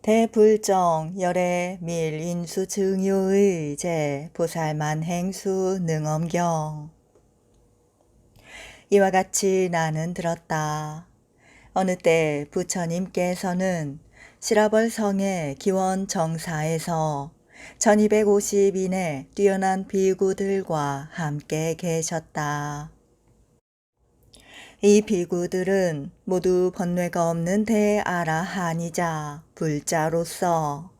대불정 열애 밀인수 증요의 제 보살만 행수 능엄경. 이와 같이 나는 들었다. 어느 때 부처님께서는 시라벌성의 기원 정사에서 1250인의 뛰어난 비구들과 함께 계셨다. 이 비구들은 모두 번뇌가 없는 대아라한이자 불자로서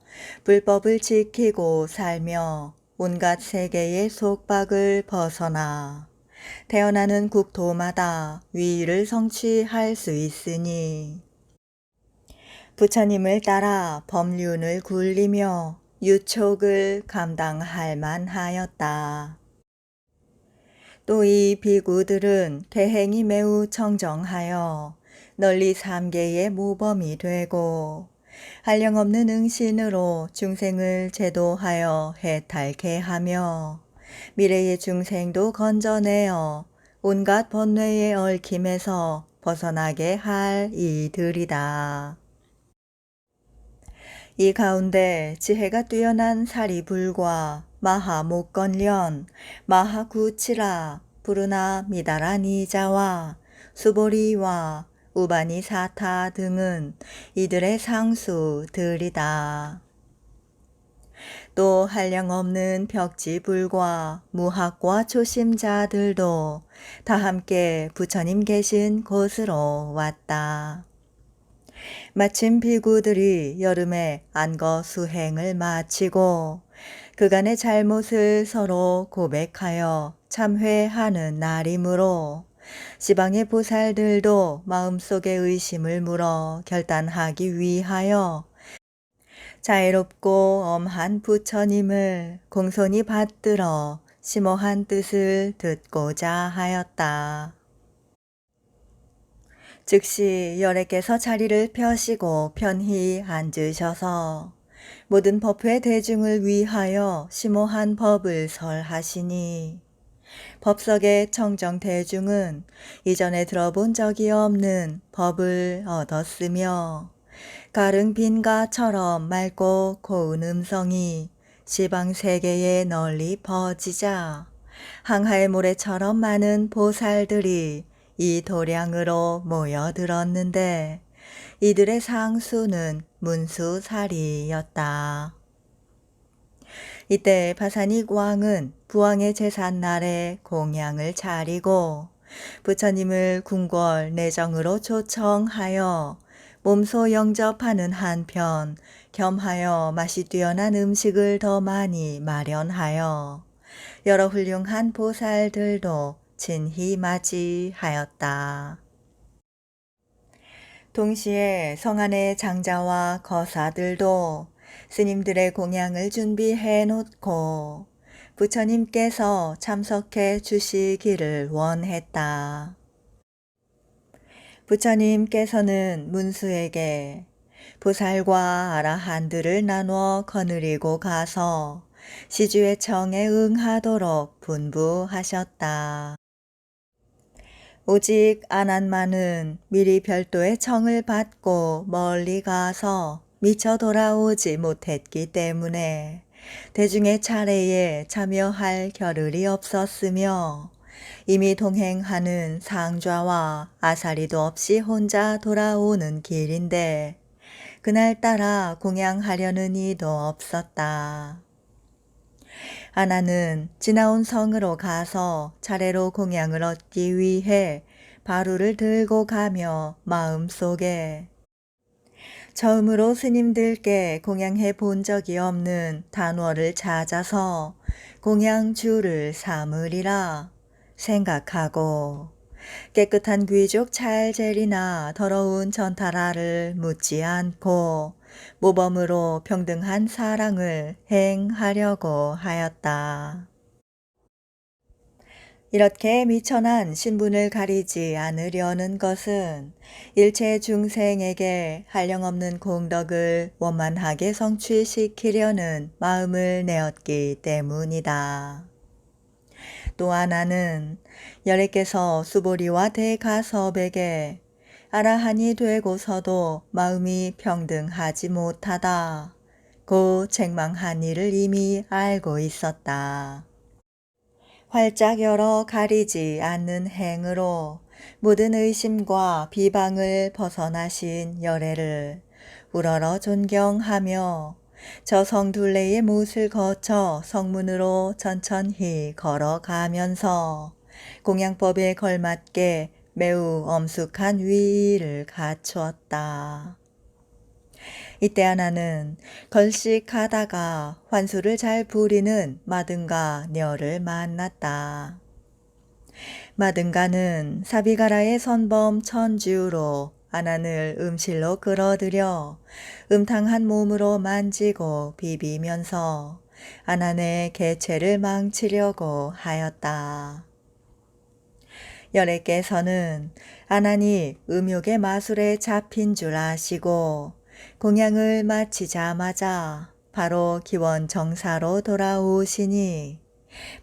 불법을 지키고 살며 온갖 세계의 속박을 벗어나 태어나는 국토마다 위를 성취할 수 있으니 부처님을 따라 법륜을 굴리며 유촉을 감당할 만하였다. 또 이 비구들은 대행이 매우 청정하여 널리 삼계의 모범이 되고 한량없는 응신으로 중생을 제도하여 해탈케 하며 미래의 중생도 건져내어 온갖 번뇌의 얽힘에서 벗어나게 할 이들이다. 이 가운데 지혜가 뛰어난 사리불과 마하목건련, 마하구치라, 부르나 미다라니자와 수보리와 우바니 사타 등은 이들의 상수들이다. 또 한량없는 벽지불과 무학과 초심자들도 다 함께 부처님 계신 곳으로 왔다. 마침 비구들이 여름에 안거 수행을 마치고 그간의 잘못을 서로 고백하여 참회하는 날이므로 시방의 보살들도 마음속에 의심을 물어 결단하기 위하여 자애롭고 엄한 부처님을 공손히 받들어 심오한 뜻을 듣고자 하였다. 즉시 열애께서 자리를 펴시고 편히 앉으셔서 모든 법회 대중을 위하여 심오한 법을 설하시니 법석의 청정 대중은 이전에 들어본 적이 없는 법을 얻었으며 가릉 빈가처럼 맑고 고운 음성이 시방 세계에 널리 퍼지자 항하의 모래처럼 많은 보살들이 이 도량으로 모여들었는데 이들의 상수는 문수살이였다. 이때 바사닉 왕은 부왕의 제삿날에 공양을 차리고 부처님을 궁궐 내정으로 초청하여 몸소 영접하는 한편 겸하여 맛이 뛰어난 음식을 더 많이 마련하여 여러 훌륭한 보살들도 친히 맞이하였다. 동시에 성안의 장자와 거사들도 스님들의 공양을 준비해 놓고 부처님께서 참석해 주시기를 원했다. 부처님께서는 문수에게 보살과 아라한들을 나누어 거느리고 가서 시주의 청에 응하도록 분부하셨다. 오직 아난만은 미리 별도의 청을 받고 멀리 가서 미처 돌아오지 못했기 때문에 대중의 차례에 참여할 겨를이 없었으며 이미 동행하는 상좌와 아사리도 없이 혼자 돌아오는 길인데 그날따라 공양하려는 이도 없었다. 아나는 지나온 성으로 가서 차례로 공양을 얻기 위해 바루를 들고 가며 마음속에 처음으로 스님들께 공양해 본 적이 없는 단월을 찾아서 공양주를 삼으리라 생각하고 깨끗한 귀족 찰젤이나 더러운 전타라를 묻지 않고 모범으로 평등한 사랑을 행하려고 하였다. 이렇게 미천한 신분을 가리지 않으려는 것은 일체 중생에게 한량없는 공덕을 원만하게 성취시키려는 마음을 내었기 때문이다. 또 하나는 열애께서 수보리와 대가섭에게 아라한이 되고서도 마음이 평등하지 못하다. 고 책망한 일을 이미 알고 있었다. 활짝 열어 가리지 않는 행으로 모든 의심과 비방을 벗어나신 열애를 우러러 존경하며 저 성둘레의 못을 거쳐 성문으로 천천히 걸어가면서 공양법에 걸맞게 매우 엄숙한 위의를 갖추었다. 이때 하나는 걸식하다가 환수를 잘 부리는 마등가 녀를 만났다. 마등가는 사비가라의 선범 천주로 아난을 음실로 끌어들여 음탕한 몸으로 만지고 비비면서 아난의 개체를 망치려고 하였다. 열애께서는 아난이 음욕의 마술에 잡힌 줄 아시고 공양을 마치자마자 바로 기원정사로 돌아오시니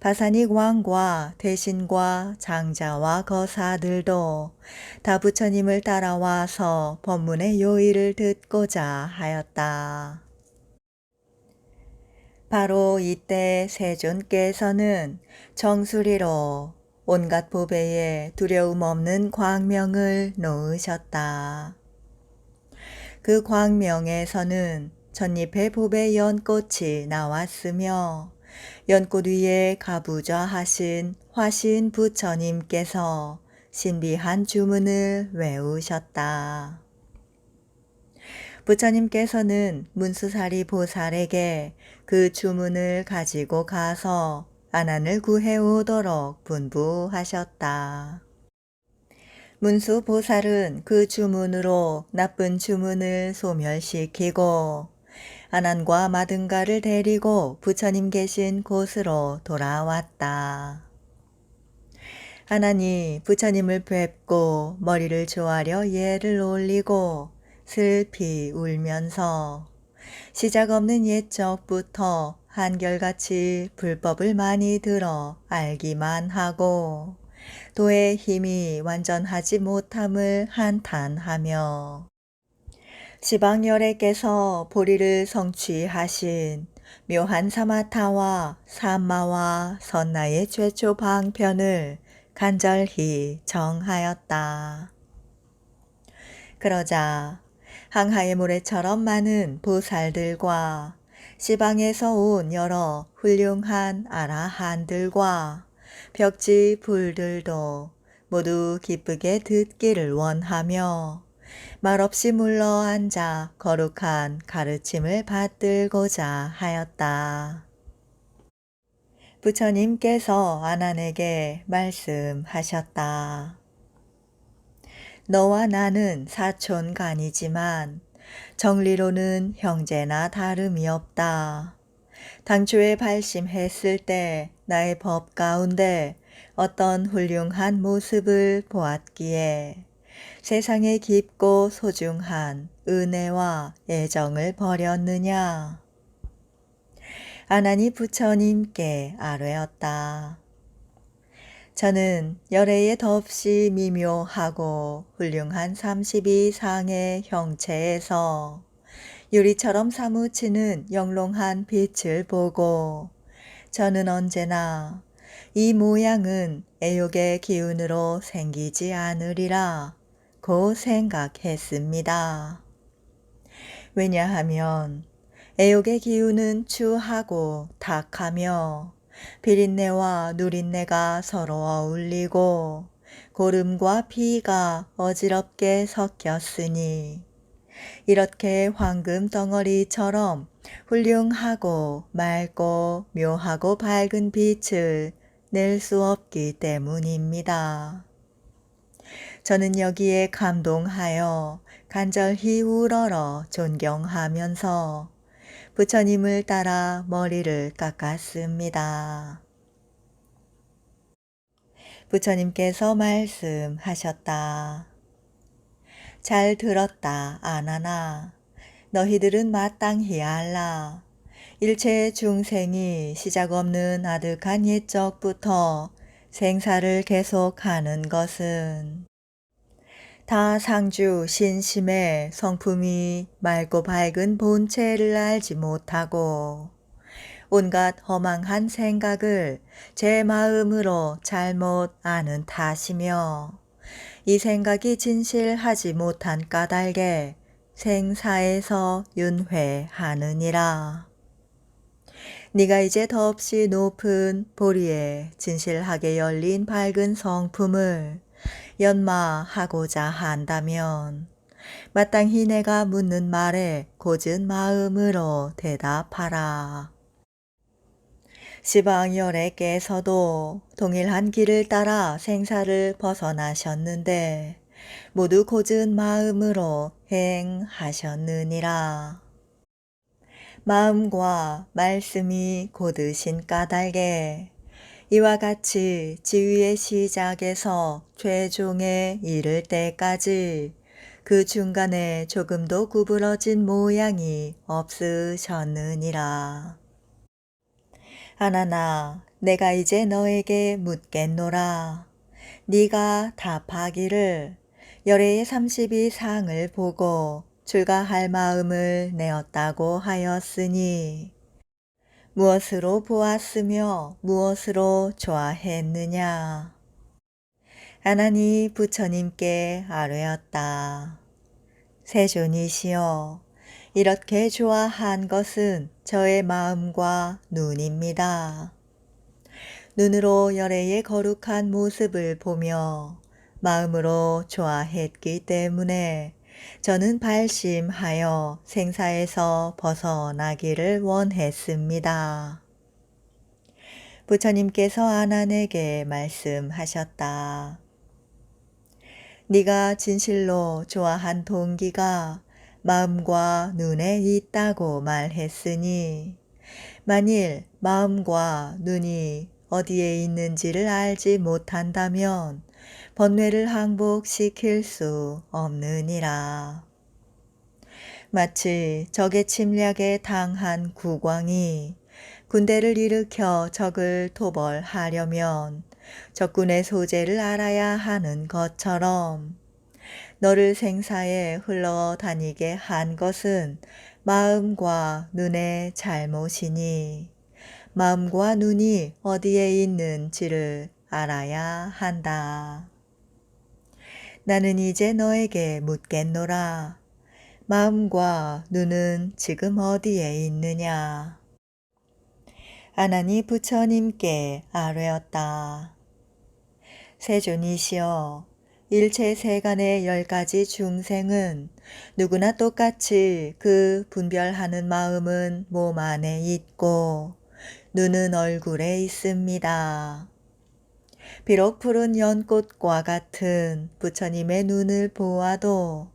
바사닉 왕과 대신과 장자와 거사들도 다 부처님을 따라와서 법문의 요의를 듣고자 하였다. 바로 이때 세존께서는 정수리로 온갖 보배에 두려움 없는 광명을 놓으셨다. 그 광명에서는 전잎의 보배 연꽃이 나왔으며 연꽃 위에 가부좌하신 화신 부처님께서 신비한 주문을 외우셨다. 부처님께서는 문수사리 보살에게 그 주문을 가지고 가서 아난을 구해오도록 분부하셨다. 문수 보살은 그 주문으로 나쁜 주문을 소멸시키고 아난과 마등가를 데리고 부처님 계신 곳으로 돌아왔다. 아난이 부처님을 뵙고 머리를 조아려 예를 올리고 슬피 울면서 시작 없는 옛적부터 한결같이 불법을 많이 들어 알기만 하고 도의 힘이 완전하지 못함을 한탄하며 시방열애께서 보리를 성취하신 묘한 사마타와 삼마와 선나의 최초 방편을 간절히 정하였다. 그러자 항하의 모래처럼 많은 보살들과 시방에서 온 여러 훌륭한 아라한들과 벽지 불들도 모두 기쁘게 듣기를 원하며 말없이 물러앉아 거룩한 가르침을 받들고자 하였다. 부처님께서 아난에게 말씀하셨다. 너와 나는 사촌간이지만 정리로는 형제나 다름이 없다. 당초에 발심했을 때 나의 법 가운데 어떤 훌륭한 모습을 보았기에 세상에 깊고 소중한 은혜와 애정을 버렸느냐? 아난이 부처님께 아뢰었다. 저는 열애의 덥시 미묘하고 훌륭한 32상의 형체에서 유리처럼 사무치는 영롱한 빛을 보고 저는 언제나 이 모양은 애욕의 기운으로 생기지 않으리라 고 생각했습니다. 왜냐하면 애욕의 기운은 추하고 탁하며 비린내와 누린내가 서로 어울리고 고름과 피가 어지럽게 섞였으니 이렇게 황금 덩어리처럼 훌륭하고 맑고 묘하고 밝은 빛을 낼 수 없기 때문입니다. 저는 여기에 감동하여 간절히 우러러 존경하면서 부처님을 따라 머리를 깎았습니다. 부처님께서 말씀하셨다. 잘 들었다, 아나나. 너희들은 마땅히 알라. 일체 중생이 시작 없는 아득한 옛적부터 생사를 계속하는 것은 다 상주 신심의 성품이 맑고 밝은 본체를 알지 못하고 온갖 허망한 생각을 제 마음으로 잘못 아는 탓이며 이 생각이 진실하지 못한 까닭에 생사에서 윤회하느니라. 네가 이제 덧없이 높은 보리에 진실하게 열린 밝은 성품을 연마하고자 한다면 마땅히 내가 묻는 말에 곧은 마음으로 대답하라. 시방열애께서도 동일한 길을 따라 생사를 벗어나셨는데 모두 곧은 마음으로 행하셨느니라. 마음과 말씀이 곧으신 까닭에 이와 같이 지위의 시작에서 최종에 이를 때까지 그 중간에 조금도 구부러진 모양이 없으셨느니라. 하나나 내가 이제 너에게 묻겠노라. 네가 답하기를 열애의 32상을 보고 출가할 마음을 내었다고 하였으니 무엇으로 보았으며 무엇으로 좋아했느냐. 하나니 부처님께 아뢰었다. 세존이시여, 이렇게 좋아한 것은 저의 마음과 눈입니다. 눈으로 열애의 거룩한 모습을 보며 마음으로 좋아했기 때문에 저는 발심하여 생사에서 벗어나기를 원했습니다. 부처님께서 아난에게 말씀하셨다. 네가 진실로 좋아한 동기가 마음과 눈에 있다고 말했으니 만일 마음과 눈이 어디에 있는지를 알지 못한다면 번뇌를 항복시킬 수 없느니라. 마치 적의 침략에 당한 국왕이 군대를 일으켜 적을 토벌하려면 적군의 소재를 알아야 하는 것처럼 너를 생사에 흘러다니게 한 것은 마음과 눈의 잘못이니 마음과 눈이 어디에 있는지를 알아야 한다. 나는 이제 너에게 묻겠노라. 마음과 눈은 지금 어디에 있느냐? 아난이 부처님께 아뢰었다. 세존이시여, 일체 세간의 10가지 중생은 누구나 똑같이 그 분별하는 마음은 몸 안에 있고 눈은 얼굴에 있습니다. 비록 푸른 연꽃과 같은 부처님의 눈을 보아도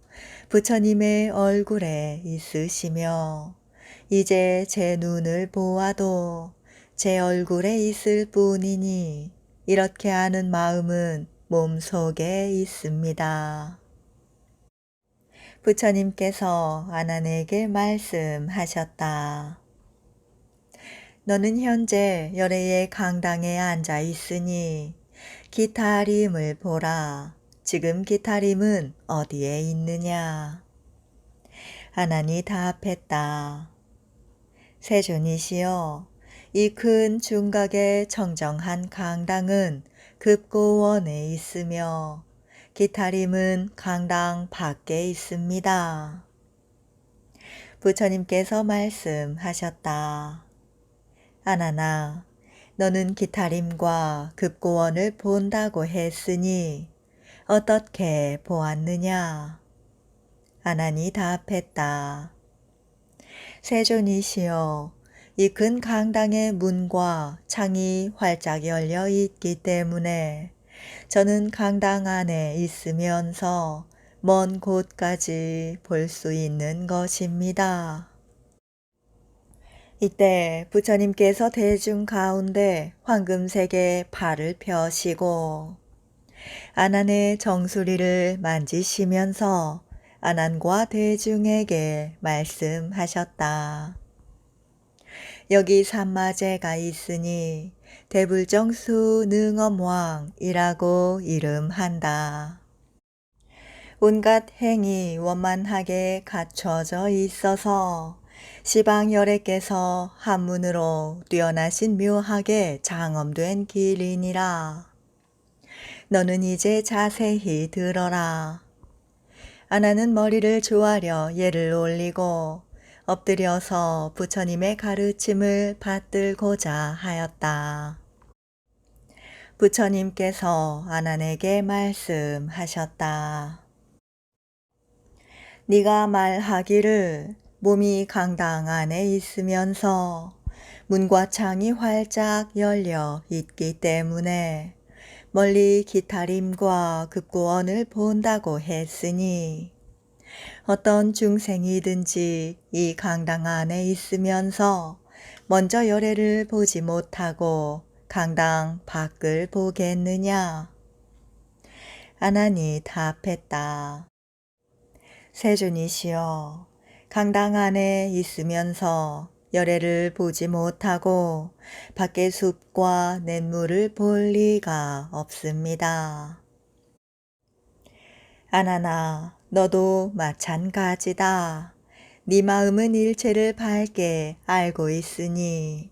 부처님의 얼굴에 있으시며 이제 제 눈을 보아도 제 얼굴에 있을 뿐이니 이렇게 아는 마음은 몸속에 있습니다. 부처님께서 아난에게 말씀하셨다. 너는 현재 열애의 강당에 앉아 있으니 기타림을 보라. 지금 기타림은 어디에 있느냐? 아난이 답했다. 세존이시여, 이 큰 중각의 청정한 강당은 급고원에 있으며 기타림은 강당 밖에 있습니다. 부처님께서 말씀하셨다. 아나나, 너는 기타림과 급고원을 본다고 했으니 어떻게 보았느냐? 아난이 답했다. 세존이시여, 이 큰 강당의 문과 창이 활짝 열려 있기 때문에 저는 강당 안에 있으면서 먼 곳까지 볼 수 있는 것입니다. 이때 부처님께서 대중 가운데 황금색의 발을 펴시고 아난의 정수리를 만지시면서 아난과 대중에게 말씀하셨다. 여기 삼마제가 있으니 대불정수 능엄왕이라고 이름한다. 온갖 행이 원만하게 갖춰져 있어서 시방 열애께서 한문으로 뛰어나신 묘하게 장엄된 길이니라. 너는 이제 자세히 들어라. 아나는 머리를 조아려 예를 올리고 엎드려서 부처님의 가르침을 받들고자 하였다. 부처님께서 아난에게 말씀하셨다. 네가 말하기를 몸이 강당 안에 있으면서 문과 창이 활짝 열려 있기 때문에 멀리 기타림과 급고원을 본다고 했으니 어떤 중생이든지 이 강당 안에 있으면서 먼저 열애를 보지 못하고 강당 밖을 보겠느냐? 아난이 답했다. 세존이시여, 강당 안에 있으면서 열애를 보지 못하고 밖의 숲과 냇물을 볼 리가 없습니다. 아나나, 너도 마찬가지다. 네 마음은 일체를 밝게 알고 있으니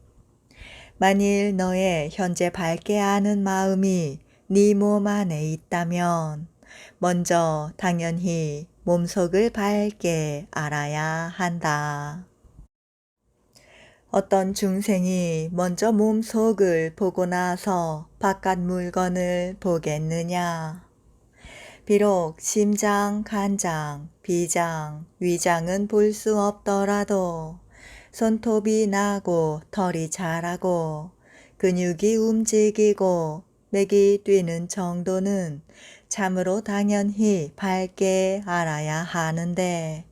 만일 너의 현재 밝게 아는 마음이 네 몸 안에 있다면 먼저 당연히 몸속을 밝게 알아야 한다. 어떤 중생이 먼저 몸속을 보고 나서 바깥 물건을 보겠느냐? 비록 심장, 간장, 비장, 위장은 볼 수 없더라도 손톱이 나고 털이 자라고 근육이 움직이고 맥이 뛰는 정도는 참으로 당연히 밝게 알아야 하는데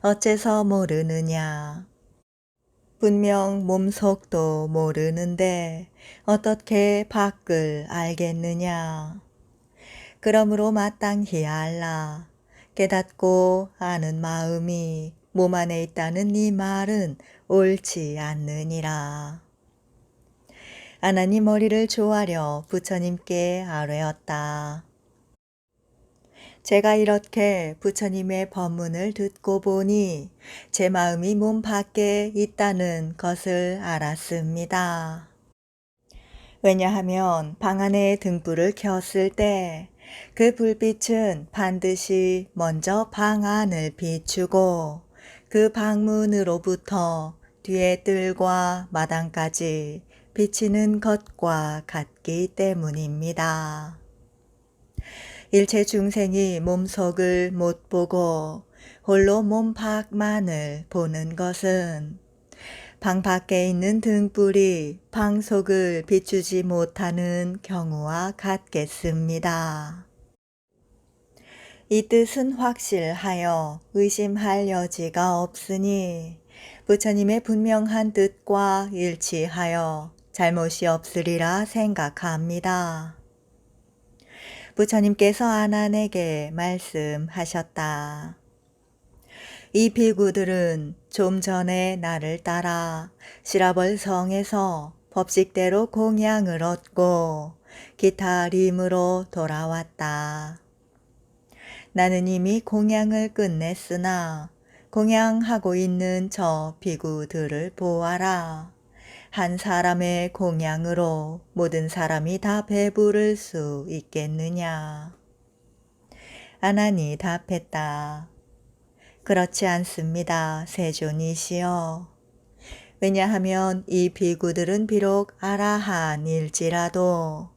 어째서 모르느냐? 분명 몸속도 모르는데 어떻게 밖을 알겠느냐? 그러므로 마땅히 알라. 깨닫고 아는 마음이 몸 안에 있다는 네 말은 옳지 않느니라. 아나니 머리를 조아려 부처님께 아뢰었다. 제가 이렇게 부처님의 법문을 듣고 보니 제 마음이 몸 밖에 있다는 것을 알았습니다. 왜냐하면 방 안에 등불을 켰을 때 그 불빛은 반드시 먼저 방 안을 비추고 그 방문으로부터 뒤에 뜰과 마당까지 비치는 것과 같기 때문입니다. 일체 중생이 몸속을 못 보고 홀로 몸 밖만을 보는 것은 방 밖에 있는 등불이 방 속을 비추지 못하는 경우와 같겠습니다. 이 뜻은 확실하여 의심할 여지가 없으니 부처님의 분명한 뜻과 일치하여 잘못이 없으리라 생각합니다. 부처님께서 아난에게 말씀하셨다. 이 비구들은 좀 전에 나를 따라 시라벌 성에서 법식대로 공양을 얻고 기타림으로 돌아왔다. 나는 이미 공양을 끝냈으나 공양하고 있는 저 비구들을 보아라. 한 사람의 공양으로 모든 사람이 다 배부를 수 있겠느냐? 아난이 답했다. 그렇지 않습니다. 세존이시여. 왜냐하면 이 비구들은 비록 아라한일지라도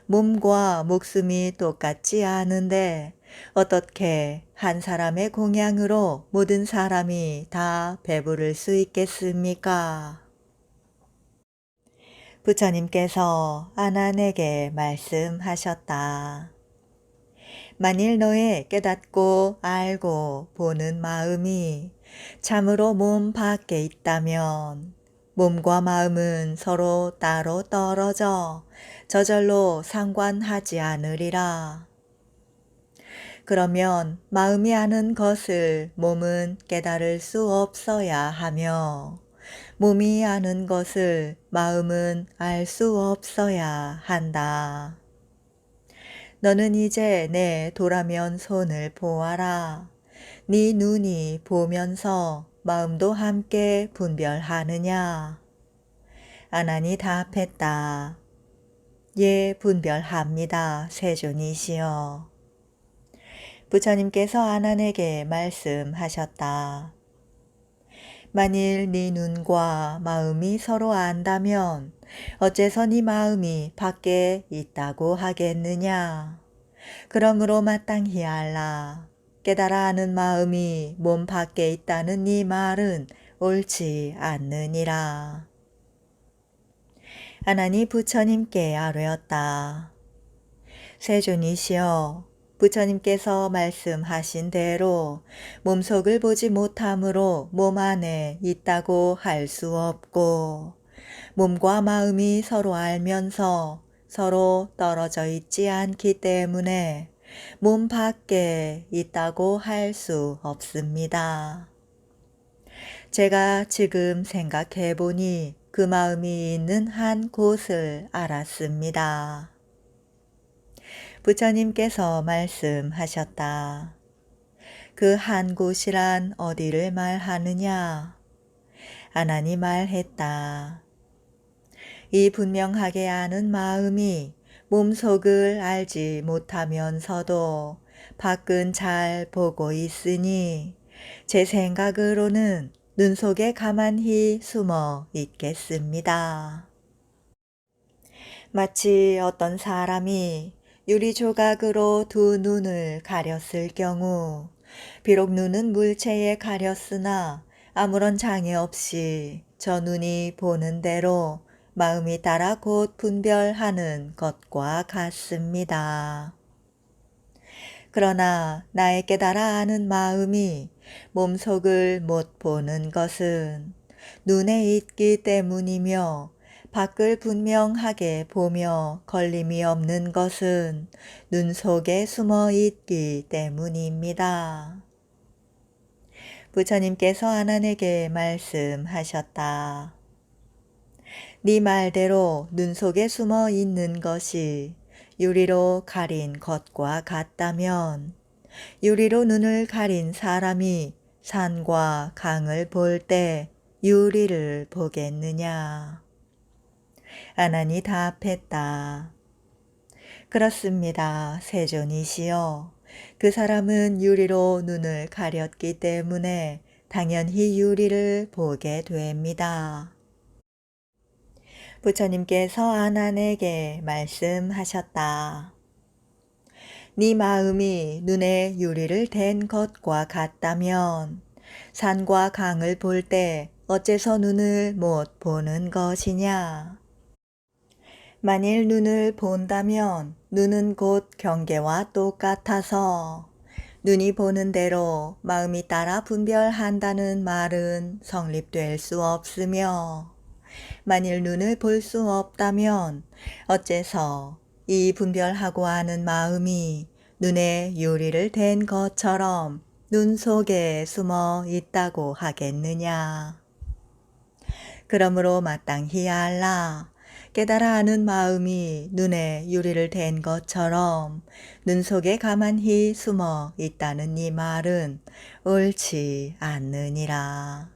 몸과 목숨이 똑같지 않은데 어떻게 한 사람의 공양으로 모든 사람이 다 배부를 수 있겠습니까? 부처님께서 아난에게 말씀하셨다. 만일 너의 깨닫고 알고 보는 마음이 참으로 몸 밖에 있다면 몸과 마음은 서로 따로 떨어져 저절로 상관하지 않으리라. 그러면 마음이 아는 것을 몸은 깨달을 수 없어야 하며 몸이 아는 것을 마음은 알 수 없어야 한다. 너는 이제 내 돌아면 손을 보아라. 네 눈이 보면서 마음도 함께 분별하느냐? 아난이 답했다. 예, 분별합니다. 세존이시여. 부처님께서 아난에게 말씀하셨다. 만일 네 눈과 마음이 서로 안다면 어째서 네 마음이 밖에 있다고 하겠느냐? 그러므로 마땅히 알라. 깨달아 아는 마음이 몸 밖에 있다는 네 말은 옳지 않느니라. 아난이 부처님께 아뢰었다. 세존이시여, 부처님께서 말씀하신 대로 몸속을 보지 못함으로 몸 안에 있다고 할 수 없고, 몸과 마음이 서로 알면서 서로 떨어져 있지 않기 때문에 몸 밖에 있다고 할 수 없습니다. 제가 지금 생각해 보니 그 마음이 있는 한 곳을 알았습니다. 부처님께서 말씀하셨다. 그 한 곳이란 어디를 말하느냐? 아난이 말했다. 이 분명하게 아는 마음이 몸속을 알지 못하면서도 밖은 잘 보고 있으니 제 생각으로는 눈 속에 가만히 숨어 있겠습니다. 마치 어떤 사람이 유리 조각으로 두 눈을 가렸을 경우 비록 눈은 물체에 가렸으나 아무런 장애 없이 저 눈이 보는 대로 마음이 따라 곧 분별하는 것과 같습니다. 그러나 나의 깨달아 아는 마음이 몸속을 못 보는 것은 눈에 있기 때문이며 밖을 분명하게 보며 걸림이 없는 것은 눈 속에 숨어 있기 때문입니다. 부처님께서 아난에게 말씀하셨다. 네 말대로 눈 속에 숨어 있는 것이 유리로 가린 것과 같다면 유리로 눈을 가린 사람이 산과 강을 볼 때 유리를 보겠느냐? 아난이 답했다. 그렇습니다. 세존이시여. 그 사람은 유리로 눈을 가렸기 때문에 당연히 유리를 보게 됩니다. 부처님께서 아난에게 말씀하셨다. 네 마음이 눈에 유리를 댄 것과 같다면 산과 강을 볼 때 어째서 눈을 못 보는 것이냐? 만일 눈을 본다면 눈은 곧 경계와 똑같아서 눈이 보는 대로 마음이 따라 분별한다는 말은 성립될 수 없으며 만일 눈을 볼 수 없다면 어째서 이 분별하고 아는 마음이 눈에 유리를 댄 것처럼 눈 속에 숨어 있다고 하겠느냐. 그러므로 마땅히 알라. 깨달아 아는 마음이 눈에 유리를 댄 것처럼 눈 속에 가만히 숨어 있다는 이 말은 옳지 않느니라.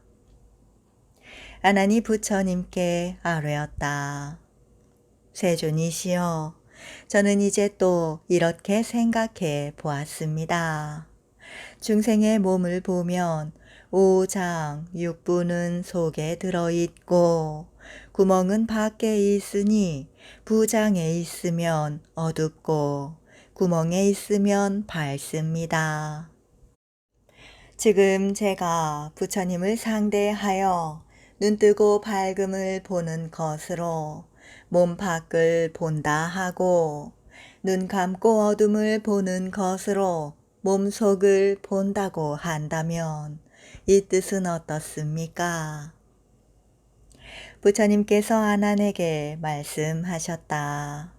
아난이 부처님께 아뢰었다. 세존이시여, 저는 이제 또 이렇게 생각해 보았습니다. 중생의 몸을 보면 오장, 육부는 속에 들어있고 구멍은 밖에 있으니 부장에 있으면 어둡고 구멍에 있으면 밝습니다. 지금 제가 부처님을 상대하여 눈뜨고 밝음을 보는 것으로 몸 밖을 본다 하고 눈 감고 어둠을 보는 것으로 몸 속을 본다고 한다면 이 뜻은 어떻습니까? 부처님께서 아난에게 말씀하셨다.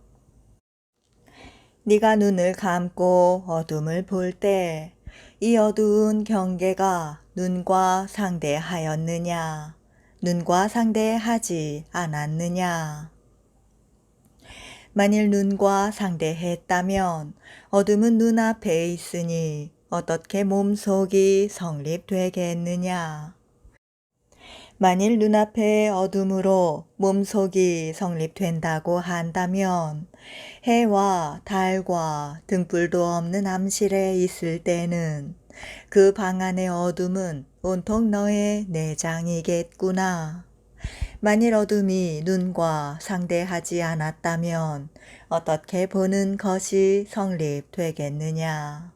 네가 눈을 감고 어둠을 볼 때 이 어두운 경계가 눈과 상대하였느냐? 눈과 상대하지 않았느냐? 만일 눈과 상대했다면 어둠은 눈앞에 있으니 어떻게 몸속이 성립되겠느냐? 만일 눈앞에 어둠으로 몸속이 성립된다고 한다면 해와 달과 등불도 없는 암실에 있을 때는 그 방 안의 어둠은 온통 너의 내장이겠구나. 만일 어둠이 눈과 상대하지 않았다면 어떻게 보는 것이 성립되겠느냐?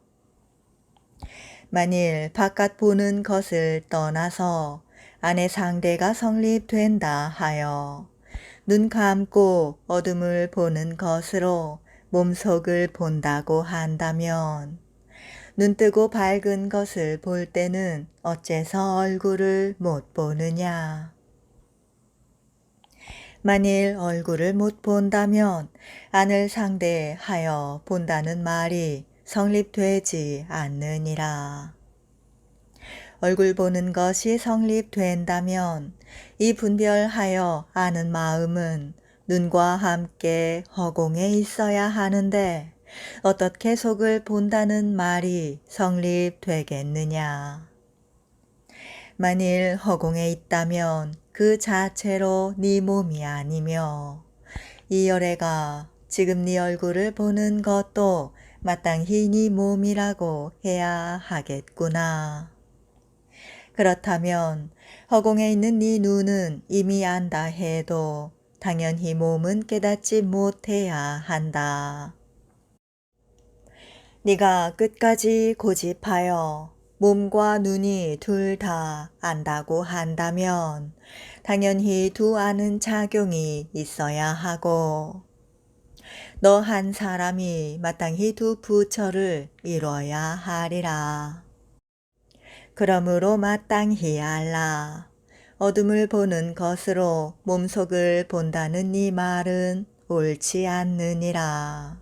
만일 바깥 보는 것을 떠나서 안의 상대가 성립된다 하여 눈 감고 어둠을 보는 것으로 몸속을 본다고 한다면 눈 뜨고 밝은 것을 볼 때는 어째서 얼굴을 못 보느냐? 만일 얼굴을 못 본다면 안을 상대하여 본다는 말이 성립되지 않느니라. 얼굴 보는 것이 성립된다면 이 분별하여 아는 마음은 눈과 함께 허공에 있어야 하는데 어떻게 속을 본다는 말이 성립되겠느냐. 만일 허공에 있다면 그 자체로 네 몸이 아니며 이 열애가 지금 네 얼굴을 보는 것도 마땅히 네 몸이라고 해야 하겠구나. 그렇다면 허공에 있는 네 눈은 이미 안다 해도 당연히 몸은 깨닫지 못해야 한다. 네가 끝까지 고집하여 몸과 눈이 둘 다 안다고 한다면 당연히 두 아는 작용이 있어야 하고 너 한 사람이 마땅히 두 부처를 이뤄야 하리라. 그러므로 마땅히 알라. 어둠을 보는 것으로 몸속을 본다는 네 말은 옳지 않느니라.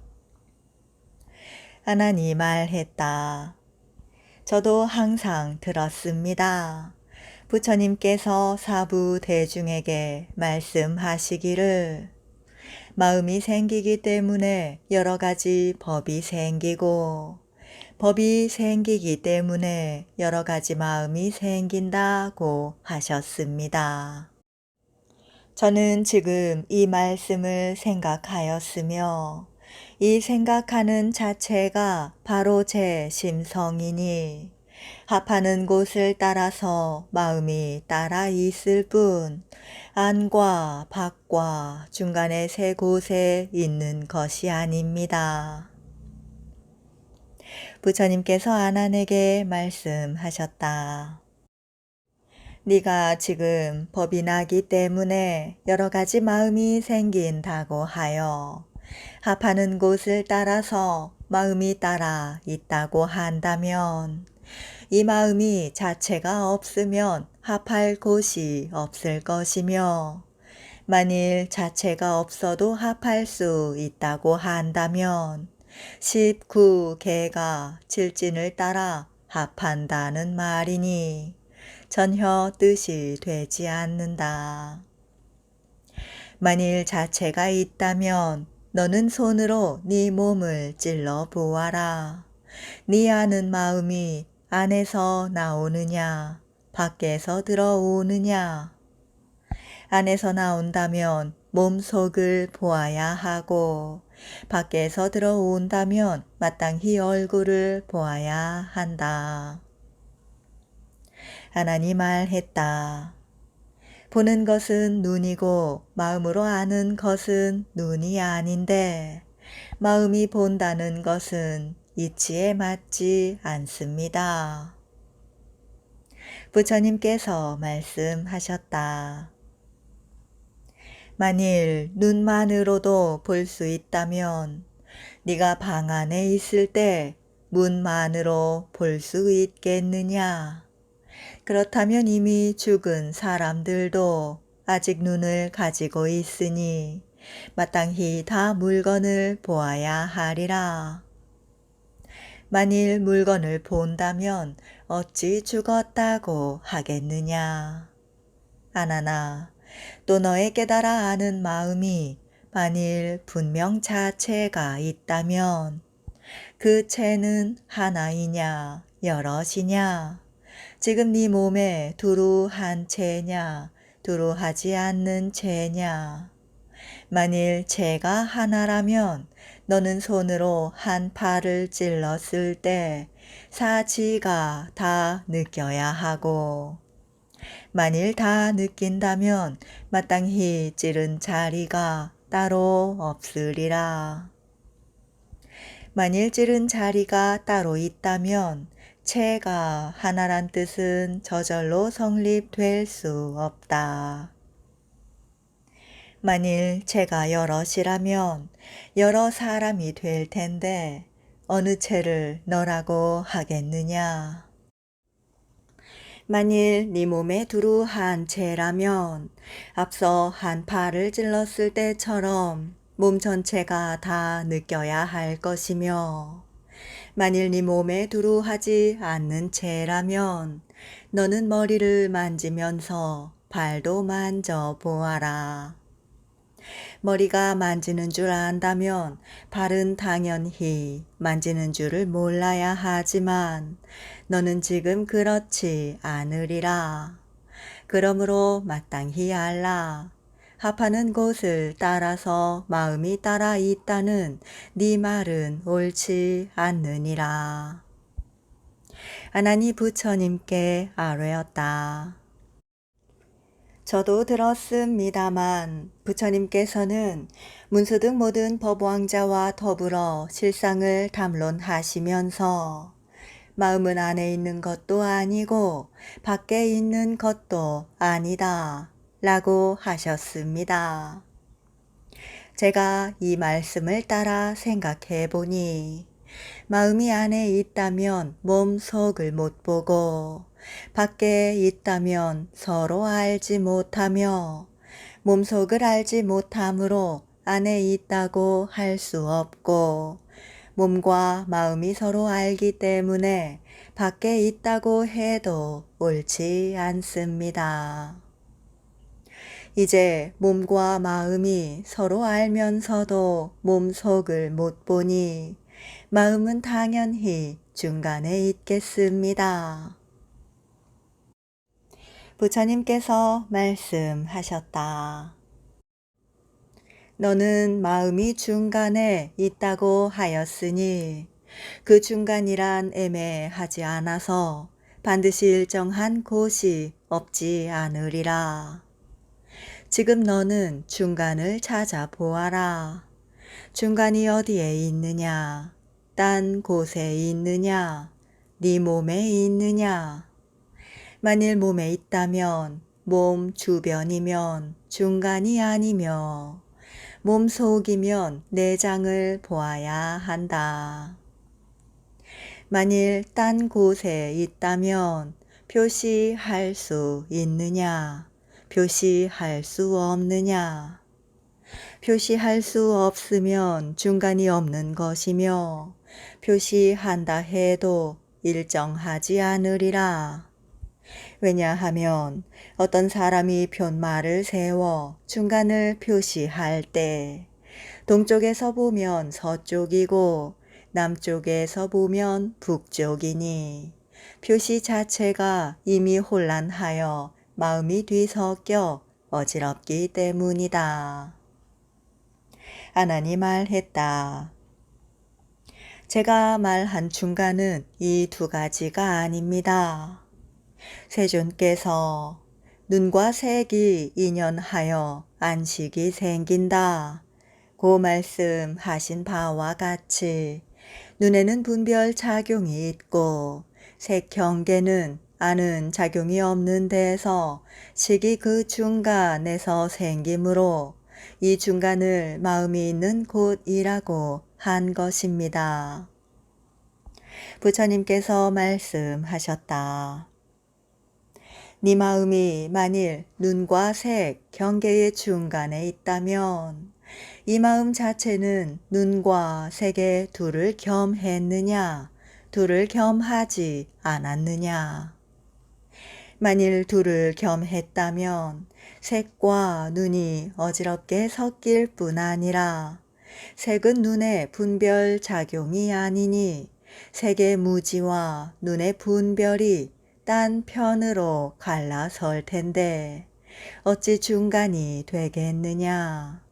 하나니 말했다. 저도 항상 들었습니다. 부처님께서 사부 대중에게 말씀하시기를 마음이 생기기 때문에 여러 가지 법이 생기고 법이 생기기 때문에 여러 가지 마음이 생긴다고 하셨습니다. 저는 지금 이 말씀을 생각하였으며 이 생각하는 자체가 바로 제 심성이니 합하는 곳을 따라서 마음이 따라 있을 뿐 안과 밖과 중간의 세 곳에 있는 것이 아닙니다. 부처님께서 아난에게 말씀하셨다. 네가 지금 법이 나기 때문에 여러 가지 마음이 생긴다고 하여 합하는 곳을 따라서 마음이 따라 있다고 한다면 이 마음이 자체가 없으면 합할 곳이 없을 것이며 만일 자체가 없어도 합할 수 있다고 한다면 19개가 질진을 따라 합한다는 말이니 전혀 뜻이 되지 않는다. 만일 자체가 있다면 너는 손으로 네 몸을 찔러 보아라. 네 아는 마음이 안에서 나오느냐, 밖에서 들어오느냐. 안에서 나온다면 몸속을 보아야 하고 밖에서 들어온다면 마땅히 얼굴을 보아야 한다. 하나님 말했다. 보는 것은 눈이고 마음으로 아는 것은 눈이 아닌데 마음이 본다는 것은 이치에 맞지 않습니다. 부처님께서 말씀하셨다. 만일 눈만으로도 볼 수 있다면 네가 방 안에 있을 때 문만으로 볼 수 있겠느냐? 그렇다면 이미 죽은 사람들도 아직 눈을 가지고 있으니 마땅히 다 물건을 보아야 하리라. 만일 물건을 본다면 어찌 죽었다고 하겠느냐? 아나나, 또 너의 깨달아 아는 마음이 만일 분명 자체가 있다면 그 체는 하나이냐 여럿이냐? 지금 네 몸에 두루 한 체냐 두루 하지 않는 체냐? 만일 체가 하나라면 너는 손으로 한 팔을 찔렀을 때 사지가 다 느껴야 하고, 만일 다 느낀다면 마땅히 찌른 자리가 따로 없으리라. 만일 찌른 자리가 따로 있다면 체가 하나란 뜻은 저절로 성립될 수 없다. 만일 체가 여럿이라면 여러 사람이 될 텐데 어느 체를 너라고 하겠느냐? 만일 네 몸에 두루 한 체라면 앞서 한 팔을 찔렀을 때처럼 몸 전체가 다 느껴야 할 것이며, 만일 네 몸에 두루 하지 않는 체라면 너는 머리를 만지면서 발도 만져보아라. 머리가 만지는 줄 안다면 발은 당연히 만지는 줄을 몰라야 하지만 너는 지금 그렇지 않으리라. 그러므로 마땅히 알라. 합하는 곳을 따라서 마음이 따라 있다는 네 말은 옳지 않느니라. 아나니 부처님께 아뢰었다. 저도 들었습니다만 부처님께서는 문수 등 모든 법왕자와 더불어 실상을 담론하시면서 마음은 안에 있는 것도 아니고 밖에 있는 것도 아니다 라고 하셨습니다. 제가 이 말씀을 따라 생각해 보니 마음이 안에 있다면 몸 속을 못 보고 밖에 있다면 서로 알지 못하며 몸속을 알지 못함으로 안에 있다고 할 수 없고, 몸과 마음이 서로 알기 때문에 밖에 있다고 해도 옳지 않습니다. 이제 몸과 마음이 서로 알면서도 몸속을 못 보니 마음은 당연히 중간에 있겠습니다. 부처님께서 말씀하셨다. 너는 마음이 중간에 있다고 하였으니 그 중간이란 애매하지 않아서 반드시 일정한 곳이 없지 않으리라. 지금 너는 중간을 찾아보아라. 중간이 어디에 있느냐? 딴 곳에 있느냐? 네 몸에 있느냐? 만일 몸에 있다면 몸 주변이면 중간이 아니며 몸 속이면 내장을 보아야 한다. 만일 딴 곳에 있다면 표시할 수 있느냐? 표시할 수 없느냐? 표시할 수 없으면 중간이 없는 것이며 표시한다 해도 일정하지 않으리라. 왜냐하면 어떤 사람이 푯말을 세워 중간을 표시할 때 동쪽에서 보면 서쪽이고 남쪽에서 보면 북쪽이니 표시 자체가 이미 혼란하여 마음이 뒤섞여 어지럽기 때문이다. 아나니 말했다. 제가 말한 중간은 이 두 가지가 아닙니다. 세존께서 눈과 색이 인연하여 안식이 생긴다 고 말씀하신 바와 같이 눈에는 분별 작용이 있고 색 경계는 아는 작용이 없는 데에서 식이 그 중간에서 생기므로 이 중간을 마음이 있는 곳이라고 한 것입니다. 부처님께서 말씀하셨다. 네 마음이 만일 눈과 색, 경계의 중간에 있다면 이 마음 자체는 눈과 색의 둘을 겸했느냐, 둘을 겸하지 않았느냐. 만일 둘을 겸했다면 색과 눈이 어지럽게 섞일 뿐 아니라 색은 눈의 분별 작용이 아니니 색의 무지와 눈의 분별이 딴 편으로 갈라설 텐데 어찌 중간이 되겠느냐.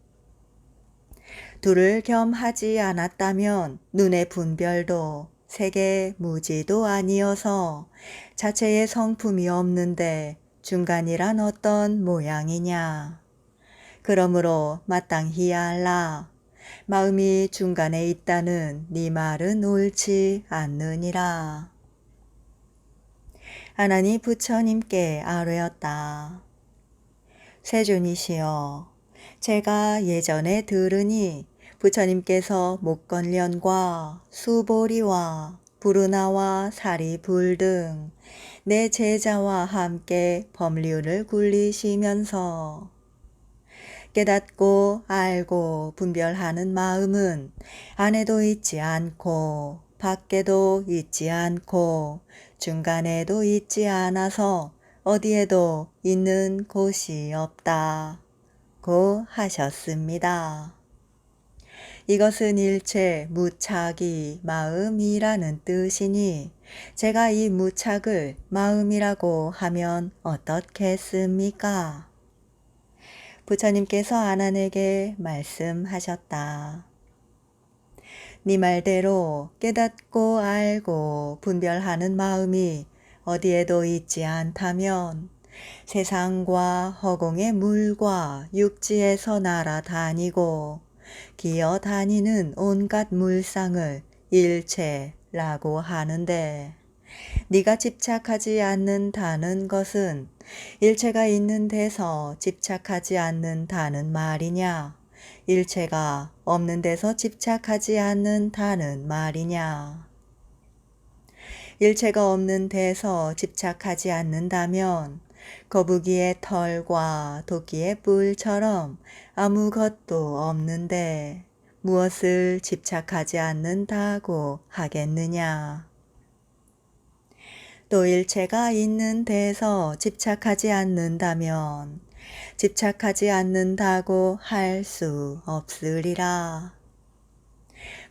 둘을 겸하지 않았다면 눈의 분별도 색의 무지도 아니어서 자체의 성품이 없는데 중간이란 어떤 모양이냐. 그러므로 마땅히 알라. 마음이 중간에 있다는 네 말은 옳지 않느니라. 아나니 부처님께 아뢰었다. 세존이시여, 제가 예전에 들으니 부처님께서 목건련과 수보리와 부르나와 사리불 등 내 제자와 함께 법륜을 굴리시면서 깨닫고 알고 분별하는 마음은 안에도 있지 않고 밖에도 있지 않고 중간에도 있지 않아서 어디에도 있는 곳이 없다고 하셨습니다. 이것은 일체 무착이 마음이라는 뜻이니 제가 이 무착을 마음이라고 하면 어떻겠습니까? 부처님께서 아난에게 말씀하셨다. 네 말대로 깨닫고 알고 분별하는 마음이 어디에도 있지 않다면 세상과 허공의 물과 육지에서 날아다니고 기어다니는 온갖 물상을 일체라고 하는데 네가 집착하지 않는다는 것은 일체가 있는 데서 집착하지 않는다는 말이냐? 일체가 없는 데서 집착하지 않는다는 말이냐? 일체가 없는 데서 집착하지 않는다면 거북이의 털과 도끼의 뿔처럼 아무것도 없는데 무엇을 집착하지 않는다고 하겠느냐? 또 일체가 있는 데서 집착하지 않는다면 집착하지 않는다고 할 수 없으리라.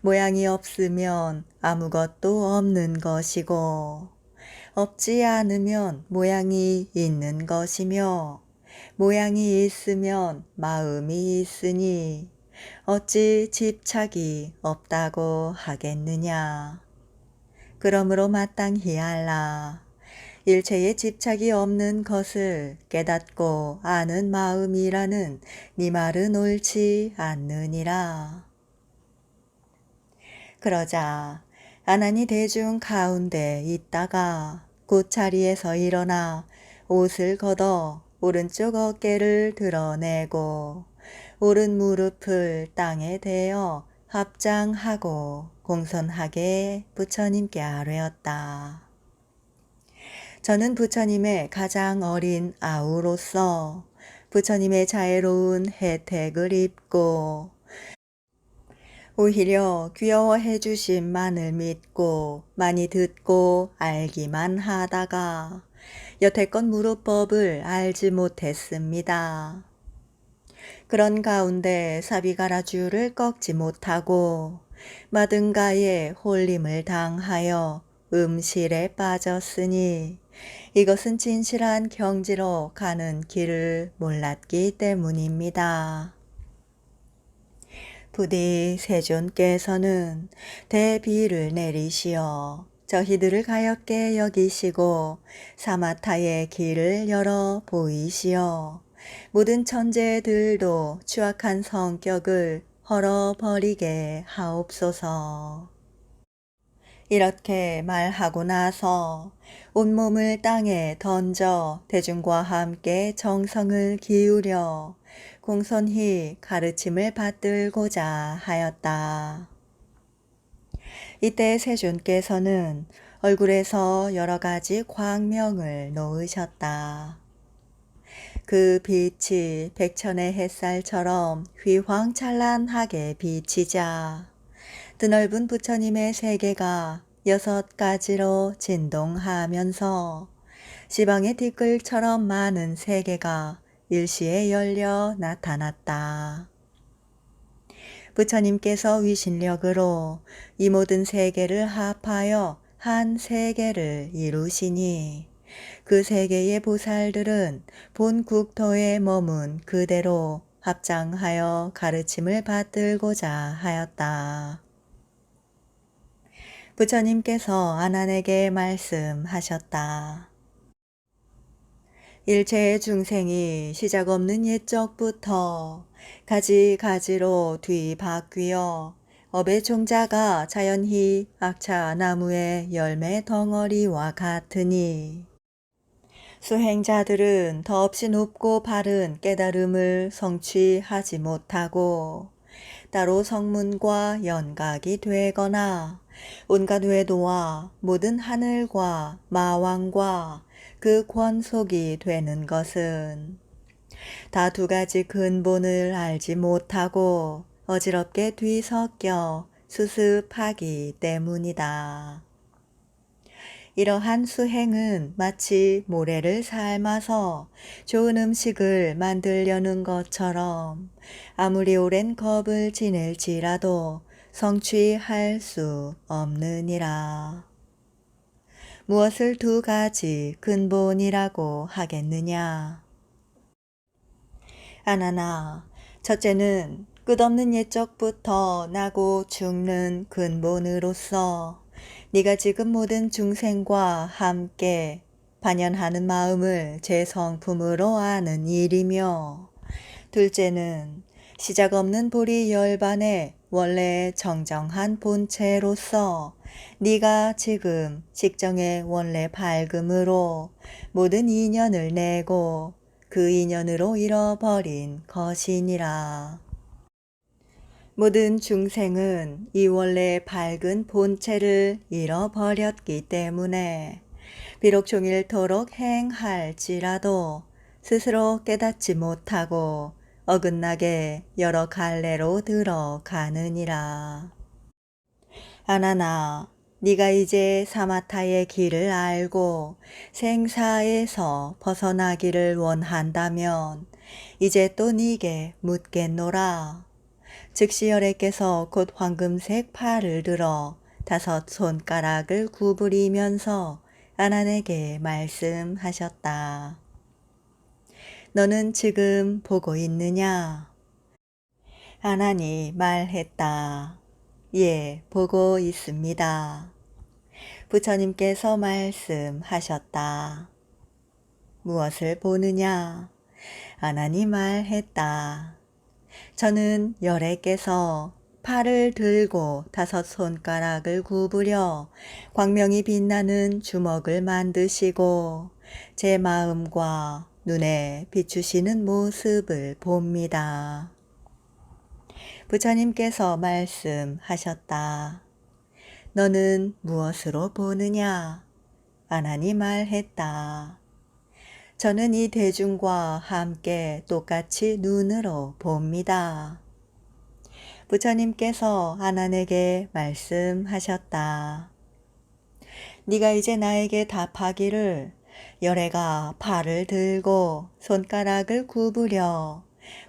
모양이 없으면 아무것도 없는 것이고 없지 않으면 모양이 있는 것이며 모양이 있으면 마음이 있으니 어찌 집착이 없다고 하겠느냐. 그러므로 마땅히 알라. 일체에 집착이 없는 것을 깨닫고 아는 마음이라는 네 말은 옳지 않느니라. 그러자 아난이 대중 가운데 있다가 곧 자리에서 일어나 옷을 걷어 오른쪽 어깨를 드러내고 오른 무릎을 땅에 대어 합장하고 공손하게 부처님께 아뢰었다. 저는 부처님의 가장 어린 아우로서 부처님의 자애로운 혜택을 입고 오히려 귀여워해 주심만을 믿고 많이 듣고 알기만 하다가 여태껏 무릇법을 알지 못했습니다. 그런 가운데 사비가라주를 꺾지 못하고 마등가에 홀림을 당하여 음실에 빠졌으니 이것은 진실한 경지로 가는 길을 몰랐기 때문입니다. 부디 세존께서는 대비를 내리시어 저희들을 가엾게 여기시고 사마타의 길을 열어 보이시어 모든 천재들도 추악한 성격을 헐어버리게 하옵소서. 이렇게 말하고 나서 온몸을 땅에 던져 대중과 함께 정성을 기울여 공손히 가르침을 받들고자 하였다. 이때 세존께서는 얼굴에서 여러 가지 광명을 놓으셨다. 그 빛이 백천의 햇살처럼 휘황찬란하게 비치자 드넓은 부처님의 세계가 6가지로 진동하면서 지방의 티끌처럼 많은 세계가 일시에 열려 나타났다. 부처님께서 위신력으로 이 모든 세계를 합하여 한 세계를 이루시니 그 세계의 보살들은 본 국토에 머문 그대로 합장하여 가르침을 받들고자 하였다. 부처님께서 아난에게 말씀하셨다. 일체의 중생이 시작 없는 옛적부터 가지가지로 뒤바뀌어 업의 종자가 자연히 악차 나무의 열매 덩어리와 같으니 수행자들은 더없이 높고 바른 깨달음을 성취하지 못하고 따로 성문과 연각이 되거나 온갖 외도와 모든 하늘과 마왕과 그 권속이 되는 것은 다 두 가지 근본을 알지 못하고 어지럽게 뒤섞여 수습하기 때문이다. 이러한 수행은 마치 모래를 삶아서 좋은 음식을 만들려는 것처럼 아무리 오랜 겁을 지낼지라도 성취할 수 없느니라. 무엇을 두 가지 근본이라고 하겠느냐? 아나나, 첫째는 끝없는 옛적부터 나고 죽는 근본으로서 네가 지금 모든 중생과 함께 반연하는 마음을 제 성품으로 아는 일이며, 둘째는 시작 없는 보리 열반의 원래 정정한 본체로서 네가 지금 식정의 원래 밝음으로 모든 인연을 내고 그 인연으로 잃어버린 것이니라. 모든 중생은 이 원래 밝은 본체를 잃어버렸기 때문에 비록 종일토록 행할지라도 스스로 깨닫지 못하고 어긋나게 여러 갈래로 들어가느니라. 아나나, 네가 이제 사마타의 길을 알고 생사에서 벗어나기를 원한다면 이제 또 네게 묻겠노라. 즉시 열애께서 곧 황금색 팔을 들어 5 손가락을 구부리면서 아난에게 말씀하셨다. 너는 지금 보고 있느냐? 아난이 말했다. 예, 보고 있습니다. 부처님께서 말씀하셨다. 무엇을 보느냐? 아난이 말했다. 저는 열애께서 팔을 들고 5 손가락을 구부려 광명이 빛나는 주먹을 만드시고 제 마음과 눈에 비추시는 모습을 봅니다. 부처님께서 말씀하셨다. 너는 무엇으로 보느냐? 아난이 말했다. 저는 이 대중과 함께 똑같이 눈으로 봅니다. 부처님께서 아난에게 말씀하셨다. 네가 이제 나에게 답하기를 열애가 팔을 들고 손가락을 구부려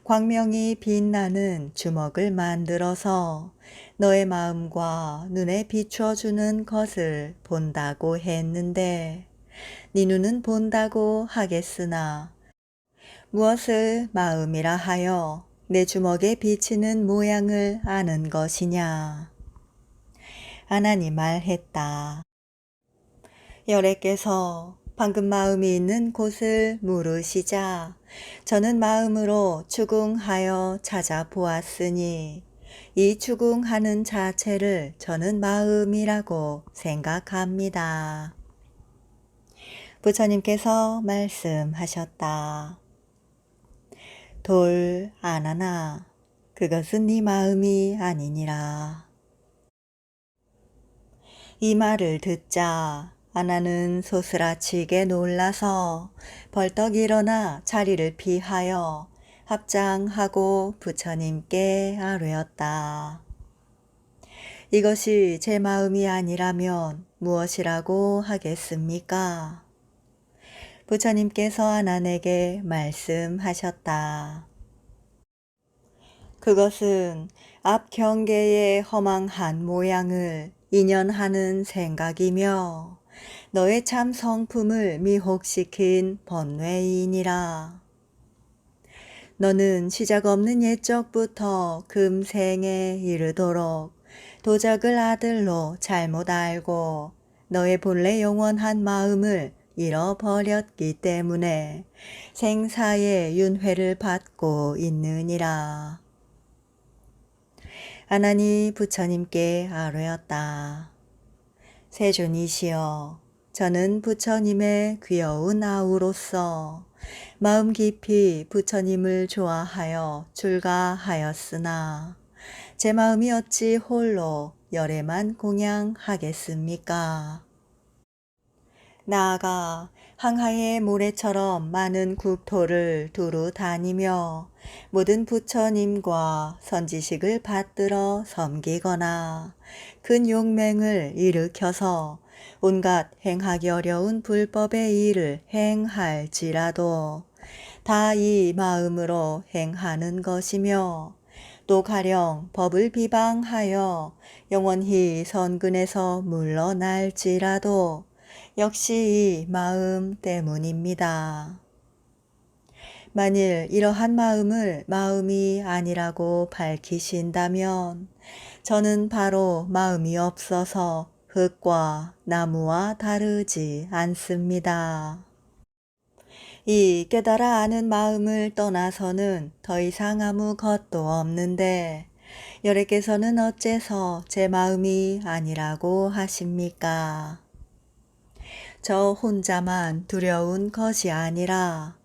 광명이 빛나는 주먹을 만들어서 너의 마음과 눈에 비춰주는 것을 본다고 했는데 네 눈은 본다고 하겠으나 무엇을 마음이라 하여 내 주먹에 비치는 모양을 아는 것이냐? 아난이 말했다. 열애께서 방금 마음이 있는 곳을 물으시자 저는 마음으로 추궁하여 찾아보았으니 이 추궁하는 자체를 저는 마음이라고 생각합니다. 부처님께서 말씀하셨다. 돌 아나나, 그것은 네 마음이 아니니라. 이 말을 듣자 아나는 소스라치게 놀라서 벌떡 일어나 자리를 피하여 합장하고 부처님께 아뢰었다. 이것이 제 마음이 아니라면 무엇이라고 하겠습니까? 부처님께서 아난에게 말씀하셨다. 그것은 앞 경계의 허망한 모양을 인연하는 생각이며 너의 참 성품을 미혹시킨 번뇌이니라. 너는 시작 없는 옛적부터 금생에 이르도록 도적을 아들로 잘못 알고 너의 본래 영원한 마음을 잃어버렸기 때문에 생사의 윤회를 받고 있느니라. 아난이 부처님께 아뢰었다. 세존이시여, 저는 부처님의 귀여운 아우로서 마음 깊이 부처님을 좋아하여 출가하였으나 제 마음이 어찌 홀로 열애만 공양하겠습니까? 나아가 항하의 모래처럼 많은 국토를 두루 다니며 모든 부처님과 선지식을 받들어 섬기거나 큰 용맹을 일으켜서 온갖 행하기 어려운 불법의 일을 행할지라도 다 이 마음으로 행하는 것이며 또 가령 법을 비방하여 영원히 선근에서 물러날지라도 역시 이 마음 때문입니다. 만일 이러한 마음을 마음이 아니라고 밝히신다면 저는 바로 마음이 없어서 흙과 나무와 다르지 않습니다. 이 깨달아 아는 마음을 떠나서는 더 이상 아무것도 없는데 여래께서는 어째서 제 마음이 아니라고 하십니까? 저 혼자만 두려운 것이 아니라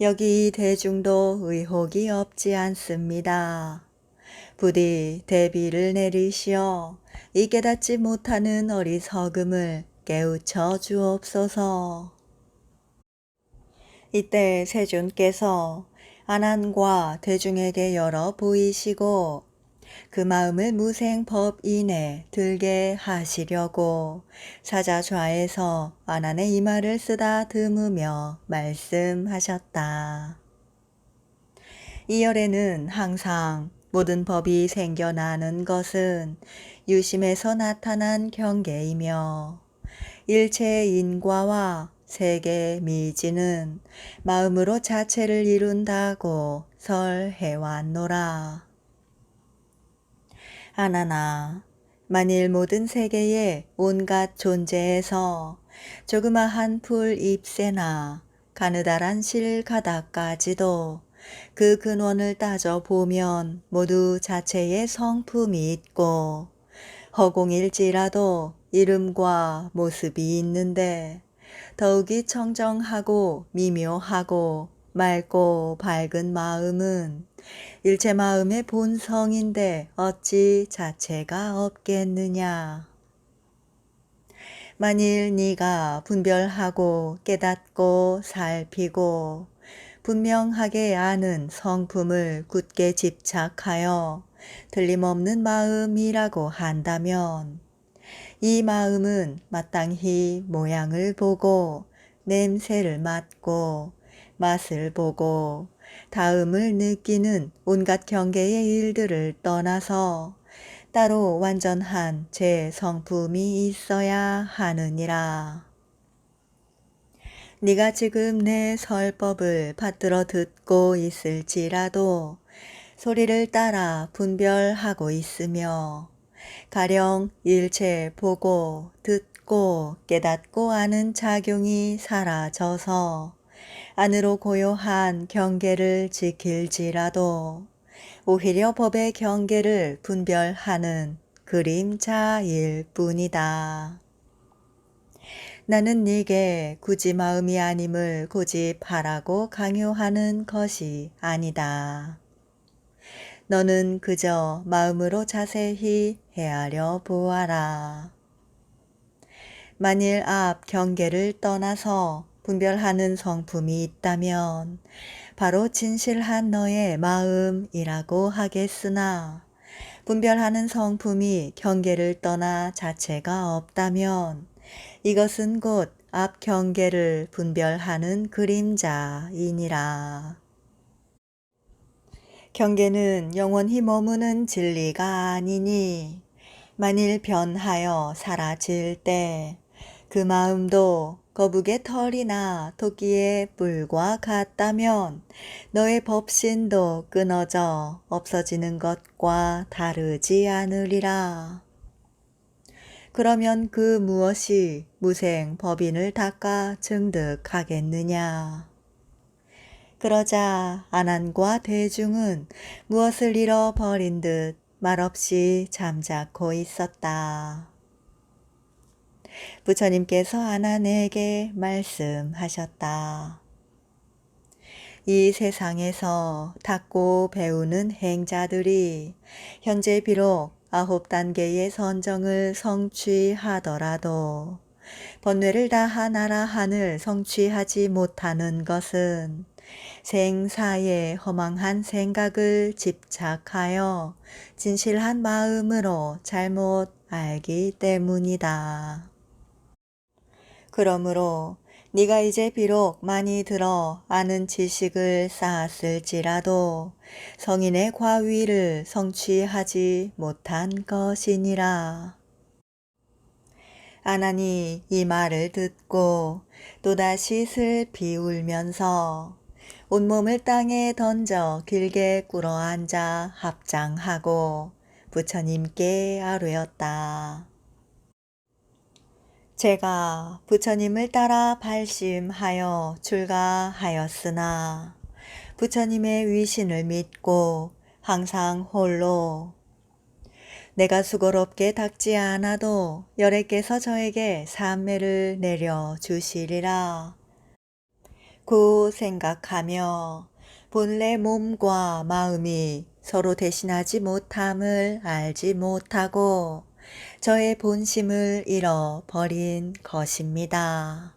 여기 이 대중도 의혹이 없지 않습니다. 부디 대비를 내리시어 이 깨닫지 못하는 어리석음을 깨우쳐 주옵소서. 이때 세존께서 아난과 대중에게 열어 보이시고 그 마음을 무생법인에 들게 하시려고 사자좌에서 아난의 이마를 쓰다듬으며 말씀하셨다. 이 열에는 항상 모든 법이 생겨나는 것은 유심에서 나타난 경계이며 일체의 인과와 세계 미지는 마음으로 자체를 이룬다고 설해왔노라. 아나나, 만일 모든 세계의 온갖 존재에서 조그마한 풀 잎새나 가느다란 실 가닥까지도 그 근원을 따져보면 모두 자체의 성품이 있고 허공일지라도 이름과 모습이 있는데 더욱이 청정하고 미묘하고 맑고 밝은 마음은 일체 마음의 본성인데 어찌 자체가 없겠느냐. 만일 네가 분별하고 깨닫고 살피고 분명하게 아는 성품을 굳게 집착하여 틀림없는 마음이라고 한다면 이 마음은 마땅히 모양을 보고 냄새를 맡고 맛을 보고 다음을 느끼는 온갖 경계의 일들을 떠나서 따로 완전한 제 성품이 있어야 하느니라. 네가 지금 내 설법을 받들어 듣고 있을지라도 소리를 따라 분별하고 있으며 가령 일체 보고 듣고 깨닫고 아는 작용이 사라져서 안으로 고요한 경계를 지킬지라도 오히려 법의 경계를 분별하는 그림자일 뿐이다. 나는 네게 굳이 마음이 아님을 고집하라고 강요하는 것이 아니다. 너는 그저 마음으로 자세히 헤아려 보아라. 만일 앞 경계를 떠나서 분별하는 성품이 있다면 바로 진실한 너의 마음이라고 하겠으나 분별하는 성품이 경계를 떠나 자체가 없다면 이것은 곧 앞 경계를 분별하는 그림자이니라. 경계는 영원히 머무는 진리가 아니니 만일 변하여 사라질 때 그 마음도 거북의 털이나 토끼의 뿔과 같다면 너의 법신도 끊어져 없어지는 것과 다르지 않으리라. 그러면 그 무엇이 무생 법인을 닦아 증득하겠느냐. 그러자 아난과 대중은 무엇을 잃어버린 듯 말없이 잠자코 있었다. 부처님께서 아난에게 말씀하셨다. 이 세상에서 닦고 배우는 행자들이 현재 비록 9단계의 선정을 성취하더라도 번뇌를 다하 나라 하늘 성취하지 못하는 것은 생사의 허망한 생각을 집착하여 진실한 마음으로 잘못 알기 때문이다. 그러므로 네가 이제 비록 많이 들어 아는 지식을 쌓았을지라도 성인의 과위를 성취하지 못한 것이니라. 아난이 이 말을 듣고 또다시 슬피 울면서 온몸을 땅에 던져 길게 꿇어앉아 합장하고 부처님께 아뢰었다. 제가 부처님을 따라 발심하여 출가하였으나 부처님의 위신을 믿고 항상 홀로 내가 수고롭게 닦지 않아도 열애께서 저에게 삼매를 내려주시리라 고 생각하며 본래 몸과 마음이 서로 대신하지 못함을 알지 못하고 저의 본심을 잃어버린 것입니다.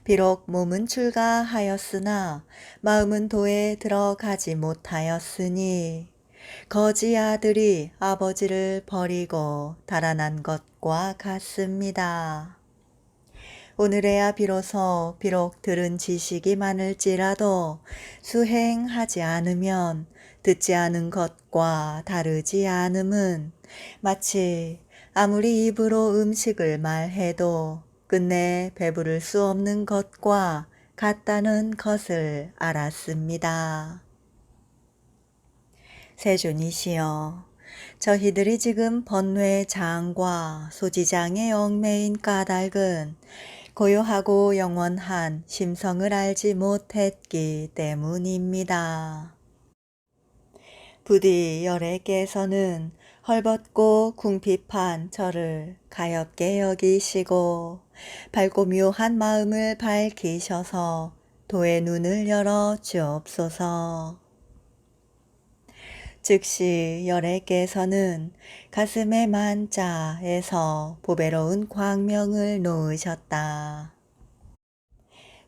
비록 몸은 출가하였으나 마음은 도에 들어가지 못하였으니 거지 아들이 아버지를 버리고 달아난 것과 같습니다. 오늘에야 비로소 비록 들은 지식이 많을지라도 수행하지 않으면 듣지 않은 것과 다르지 않음은 마치 아무리 입으로 음식을 말해도 끝내 배부를 수 없는 것과 같다는 것을 알았습니다. 세존이시여, 저희들이 지금 번뇌 장과 소지장의 얽매인 까닭은 고요하고 영원한 심성을 알지 못했기 때문입니다. 부디 열애께서는 헐벗고 궁핍한 저를 가엾게 여기시고 밝고 묘한 마음을 밝히셔서 도의 눈을 열어 주옵소서. 즉시 열애께서는 가슴의 만자에서 보배로운 광명을 놓으셨다.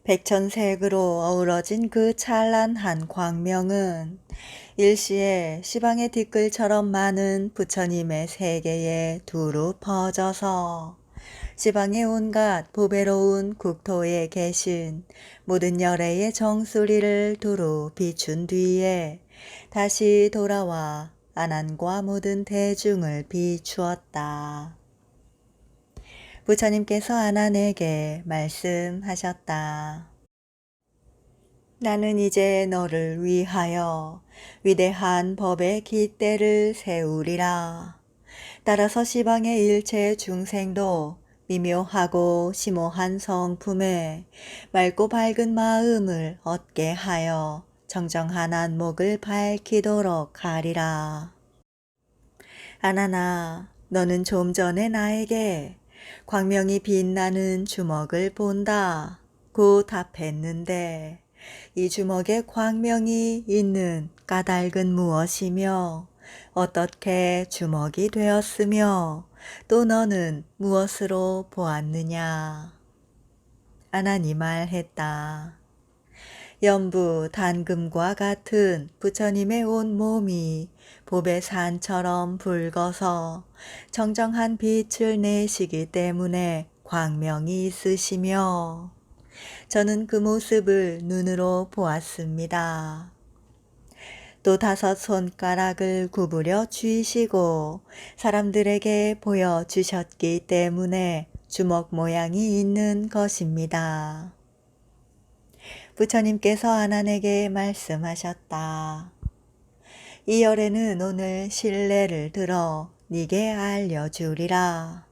백천색으로 어우러진 그 찬란한 광명은 일시에 시방의 뒷글처럼 많은 부처님의 세계에 두루 퍼져서 지방의 온갖 보배로운 국토에 계신 모든 열애의 정수리를 두루 비춘 뒤에 다시 돌아와 아난과 모든 대중을 비추었다. 부처님께서 아난에게 말씀하셨다. 나는 이제 너를 위하여 위대한 법의 깃대를 세우리라. 따라서 시방의 일체 중생도 미묘하고 심오한 성품에 맑고 밝은 마음을 얻게 하여 정정한 안목을 밝히도록 하리라. 아나나, 너는 좀 전에 나에게 광명이 빛나는 주먹을 본다 고 답했는데 이 주먹에 광명이 있는 까닭은 무엇이며 어떻게 주먹이 되었으며 또 너는 무엇으로 보았느냐. 아난이 말했다. 연부 단금과 같은 부처님의 온 몸이 보배 산처럼 붉어서 정정한 빛을 내시기 때문에 광명이 있으시며 저는 그 모습을 눈으로 보았습니다. 또 5 손가락을 구부려 쥐시고 사람들에게 보여주셨기 때문에 주먹 모양이 있는 것입니다. 부처님께서 아난에게 말씀하셨다. 이 열애는 오늘 실례를 들어 네게 알려주리라.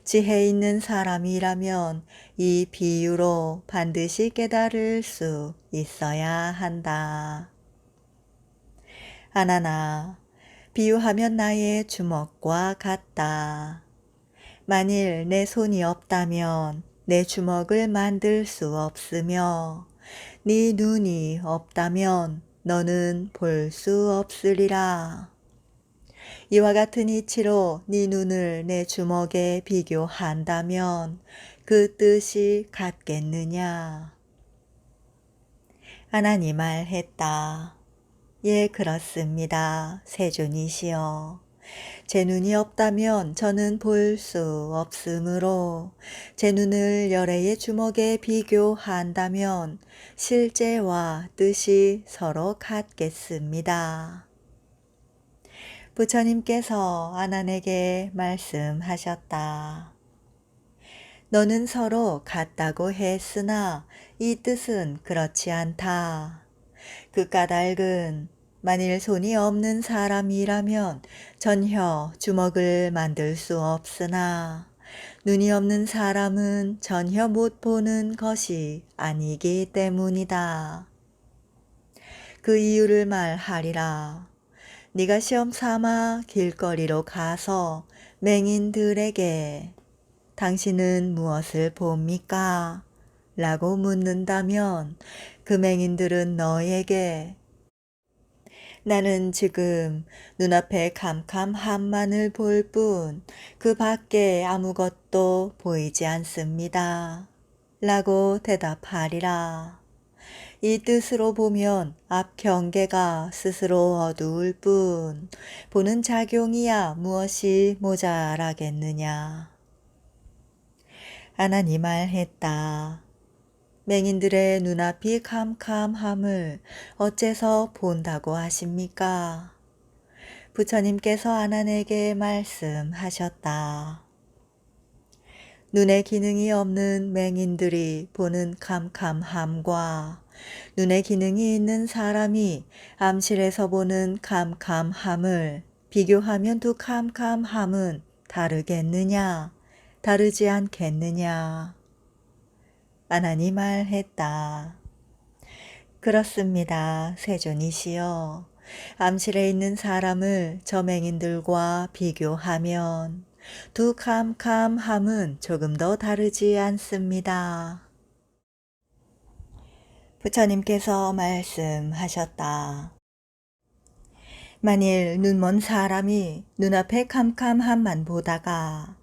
지혜 있는 사람이라면 이 비유로 반드시 깨달을 수 있어야 한다. 아난아, 비유하면 나의 주먹과 같다. 만일 내 손이 없다면 내 주먹을 만들 수 없으며 네 눈이 없다면 너는 볼 수 없으리라. 이와 같은 이치로 네 눈을 내 주먹에 비교한다면 그 뜻이 같겠느냐? 아난이 말했다. 예, 그렇습니다. 세존이시여. 제 눈이 없다면 저는 볼 수 없으므로 제 눈을 열애의 주먹에 비교한다면 실제와 뜻이 서로 같겠습니다. 부처님께서 아난에게 말씀하셨다. 너는 서로 같다고 했으나 이 뜻은 그렇지 않다. 그 까닭은 만일 손이 없는 사람이라면 전혀 주먹을 만들 수 없으나 눈이 없는 사람은 전혀 못 보는 것이 아니기 때문이다. 그 이유를 말하리라. 네가 시험 삼아 길거리로 가서 맹인들에게 당신은 무엇을 봅니까? 라고 묻는다면 그 맹인들은 너에게 나는 지금 눈앞에 캄캄함만을 볼 뿐 그 밖에 아무것도 보이지 않습니다. 라고 대답하리라. 이 뜻으로 보면 앞 경계가 스스로 어두울 뿐 보는 작용이야 무엇이 모자라겠느냐. 아난이 말했다. 맹인들의 눈앞이 캄캄함을 어째서 본다고 하십니까? 부처님께서 아난에게 말씀하셨다. 눈의 기능이 없는 맹인들이 보는 캄캄함과 눈의 기능이 있는 사람이 암실에서 보는 캄캄함을 비교하면 두 캄캄함은 다르겠느냐? 다르지 않겠느냐? 아난이 말했다. 그렇습니다. 세존이시여. 암실에 있는 사람을 저 맹인들과 비교하면 두 캄캄함은 조금 더 다르지 않습니다. 부처님께서 말씀하셨다. 만일 눈먼 사람이 눈앞의 캄캄함만 보다가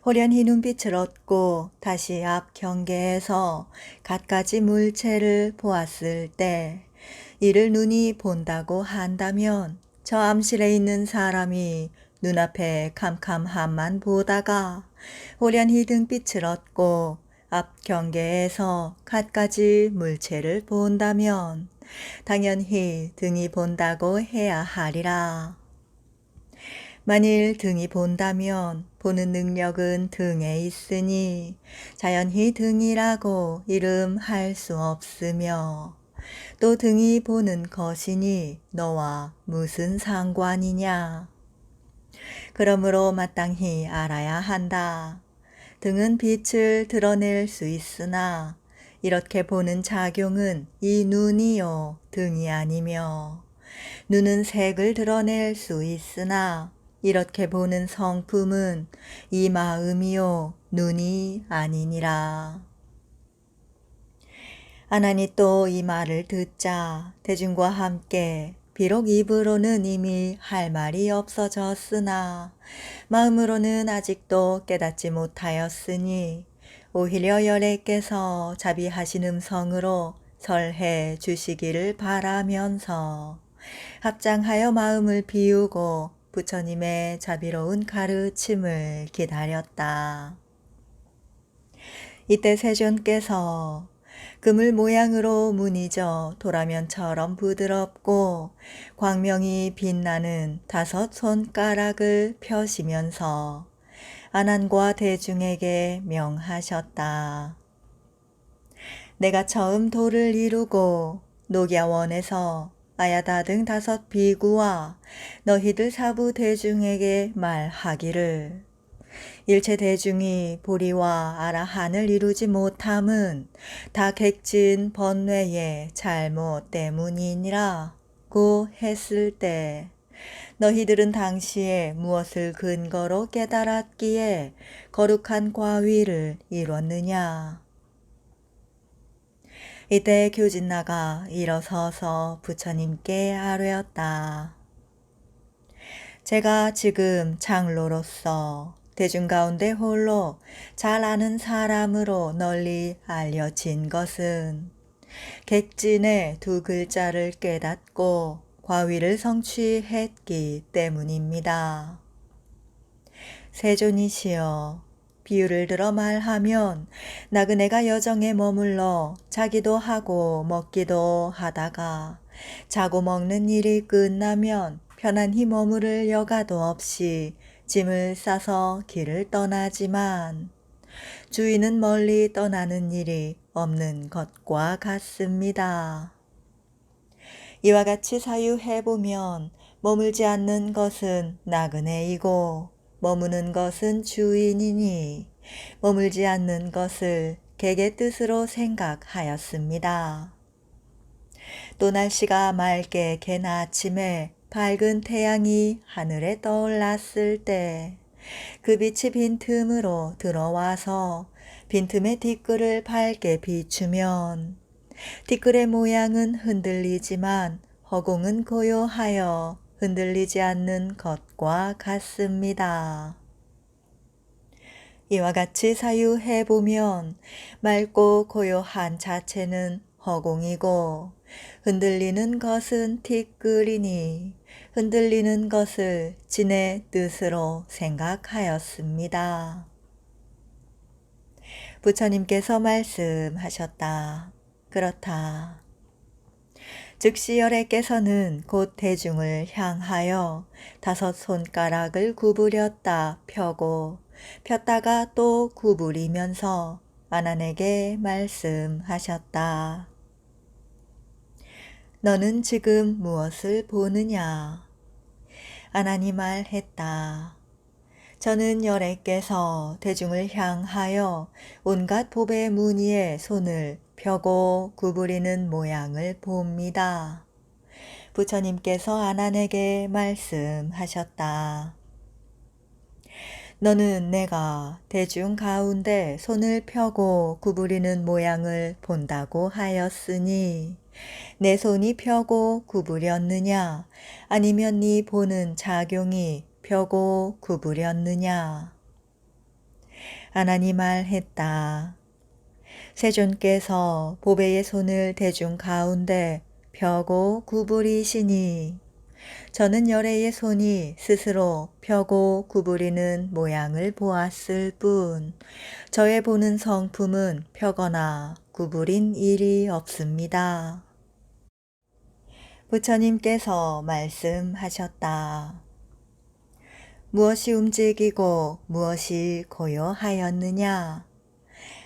호련히 눈빛을 얻고 다시 앞 경계에서 갖가지 물체를 보았을 때 이를 눈이 본다고 한다면 저 암실에 있는 사람이 눈앞에 캄캄함만 보다가 호련히 등빛을 얻고 앞 경계에서 갖가지 물체를 본다면 당연히 등이 본다고 해야 하리라. 만일 등이 본다면 보는 능력은 등에 있으니 자연히 등이라고 이름할 수 없으며 또 등이 보는 것이니 너와 무슨 상관이냐. 그러므로 마땅히 알아야 한다. 등은 빛을 드러낼 수 있으나 이렇게 보는 작용은 이 눈이요 등이 아니며 눈은 색을 드러낼 수 있으나 이렇게 보는 성품은 이 마음이요 눈이 아니니라. 아난이 또 이 말을 듣자 대중과 함께 비록 입으로는 이미 할 말이 없어졌으나 마음으로는 아직도 깨닫지 못하였으니 오히려 열애께서 자비하신 음성으로 설해 주시기를 바라면서 합장하여 마음을 비우고 부처님의 자비로운 가르침을 기다렸다. 이때 세존께서 그물 모양으로 무늬져 도라면처럼 부드럽고 광명이 빛나는 5 손가락을 펴시면서 아난과 대중에게 명하셨다. 내가 처음 도를 이루고 녹야원에서 아야다 등 5 비구와 너희들 사부 대중에게 말하기를 일체 대중이 보리와 아라한을 이루지 못함은 다 객진 번뇌의 잘못 때문이니라 고 했을 때 너희들은 당시에 무엇을 근거로 깨달았기에 거룩한 과위를 이뤘느냐. 이때 교진나가 일어서서 부처님께 아뢰었다. 제가 지금 장로로서 대중 가운데 홀로 잘 아는 사람으로 널리 알려진 것은 객진의 2 글자를 깨닫고 과위를 성취했기 때문입니다. 세존이시여, 비유를 들어 말하면 나그네가 여정에 머물러 자기도 하고 먹기도 하다가 자고 먹는 일이 끝나면 편안히 머무를 여가도 없이 짐을 싸서 길을 떠나지만 주인은 멀리 떠나는 일이 없는 것과 같습니다. 이와 같이 사유해보면 머물지 않는 것은 나그네이고 머무는 것은 주인이니 머물지 않는 것을 객의 뜻으로 생각하였습니다. 또 날씨가 맑게 갠 아침에 밝은 태양이 하늘에 떠올랐을 때 그 빛이 빈틈으로 들어와서 빈틈의 뒷글을 밝게 비추면 뒷글의 모양은 흔들리지만 허공은 고요하여 흔들리지 않는 것과 같습니다. 이와 같이 사유해보면 맑고 고요한 자체는 허공이고 흔들리는 것은 뒷글이니 흔들리는 것을 진의 뜻으로 생각하였습니다. 부처님께서 말씀하셨다. 그렇다. 즉시 열애께서는 곧 대중을 향하여 5 손가락을 구부렸다 펴고 폈다가 또 구부리면서 아난에게 말씀하셨다. 너는 지금 무엇을 보느냐? 아난이 말했다. 저는 열애께서 대중을 향하여 온갖 보배 무늬에 손을 펴고 구부리는 모양을 봅니다. 부처님께서 아난에게 말씀하셨다. 너는 내가 대중 가운데 손을 펴고 구부리는 모양을 본다고 하였으니 내 손이 펴고 구부렸느냐 아니면 네 보는 작용이 펴고 구부렸느냐. 아난이 말했다. 세존께서 보배의 손을 대중 가운데 펴고 구부리시니 저는 열애의 손이 스스로 펴고 구부리는 모양을 보았을 뿐 저의 보는 성품은 펴거나 구부린 일이 없습니다. 부처님께서 말씀하셨다. 무엇이 움직이고 무엇이 고요하였느냐?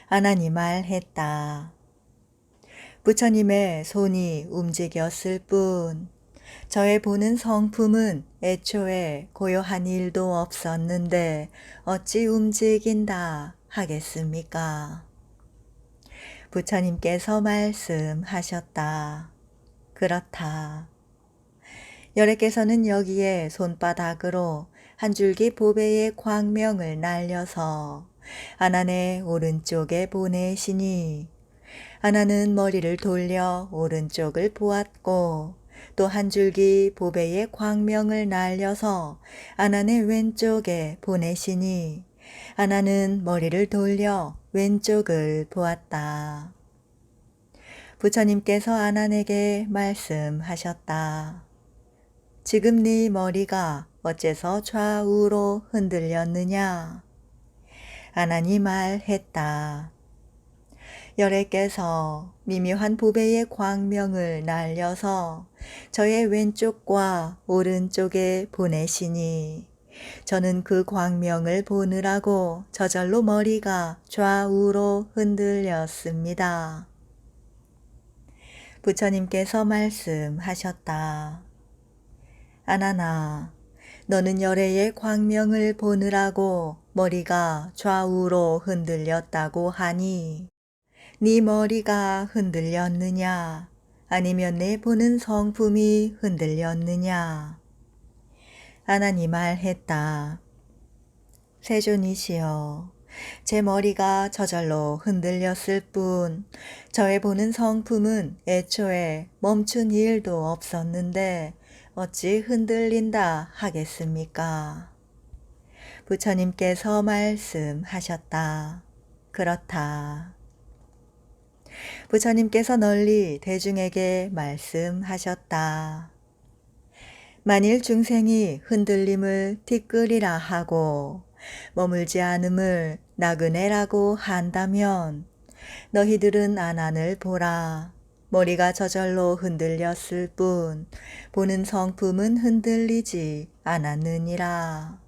아난이 말했다. 부처님의 손이 움직였을 뿐 저의 보는 성품은 애초에 고요한 일도 없었는데 어찌 움직인다 하겠습니까? 부처님께서 말씀하셨다. 그렇다. 열애께서는 여기에 손바닥으로 한 줄기 보배의 광명을 날려서 아난의 오른쪽에 보내시니 아난은 머리를 돌려 오른쪽을 보았고 또 한 줄기 보배의 광명을 날려서 아난의 왼쪽에 보내시니 아난은 머리를 돌려 왼쪽을 보았다. 부처님께서 아난에게 말씀하셨다. 지금 네 머리가 어째서 좌우로 흔들렸느냐? 아난이 말했다. 열애께서 미묘한 보배의 광명을 날려서 저의 왼쪽과 오른쪽에 보내시니 저는 그 광명을 보느라고 저절로 머리가 좌우로 흔들렸습니다. 부처님께서 말씀하셨다. 아나나, 너는 열애의 광명을 보느라고 머리가 좌우로 흔들렸다고 하니 네 머리가 흔들렸느냐? 아니면 내 보는 성품이 흔들렸느냐? 아나니 말했다. 세존이시여, 제 머리가 저절로 흔들렸을 뿐 저의 보는 성품은 애초에 멈춘 일도 없었는데 어찌 흔들린다 하겠습니까? 부처님께서 말씀하셨다. 그렇다. 부처님께서 널리 대중에게 말씀하셨다. 만일 중생이 흔들림을 티끌이라 하고 머물지 않음을 나그네라고 한다면 너희들은 아난을 보라. 머리가 저절로 흔들렸을 뿐 보는 성품은 흔들리지 않았느니라.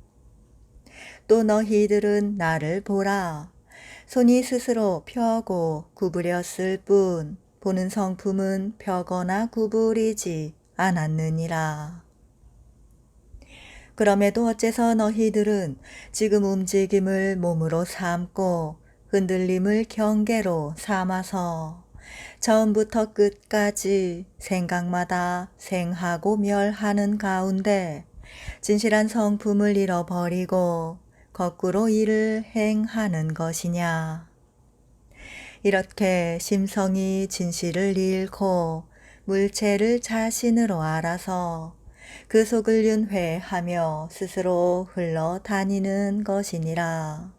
또 너희들은 나를 보라. 손이 스스로 펴고 구부렸을 뿐 보는 성품은 펴거나 구부리지 않았느니라. 그럼에도 어째서 너희들은 지금 움직임을 몸으로 삼고 흔들림을 경계로 삼아서 처음부터 끝까지 생각마다 생하고 멸하는 가운데 진실한 성품을 잃어버리고 거꾸로 일을 행하는 것이냐. 이렇게 심성이 진실을 잃고 물체를 자신으로 알아서 그 속을 윤회하며 스스로 흘러다니는 것이니라.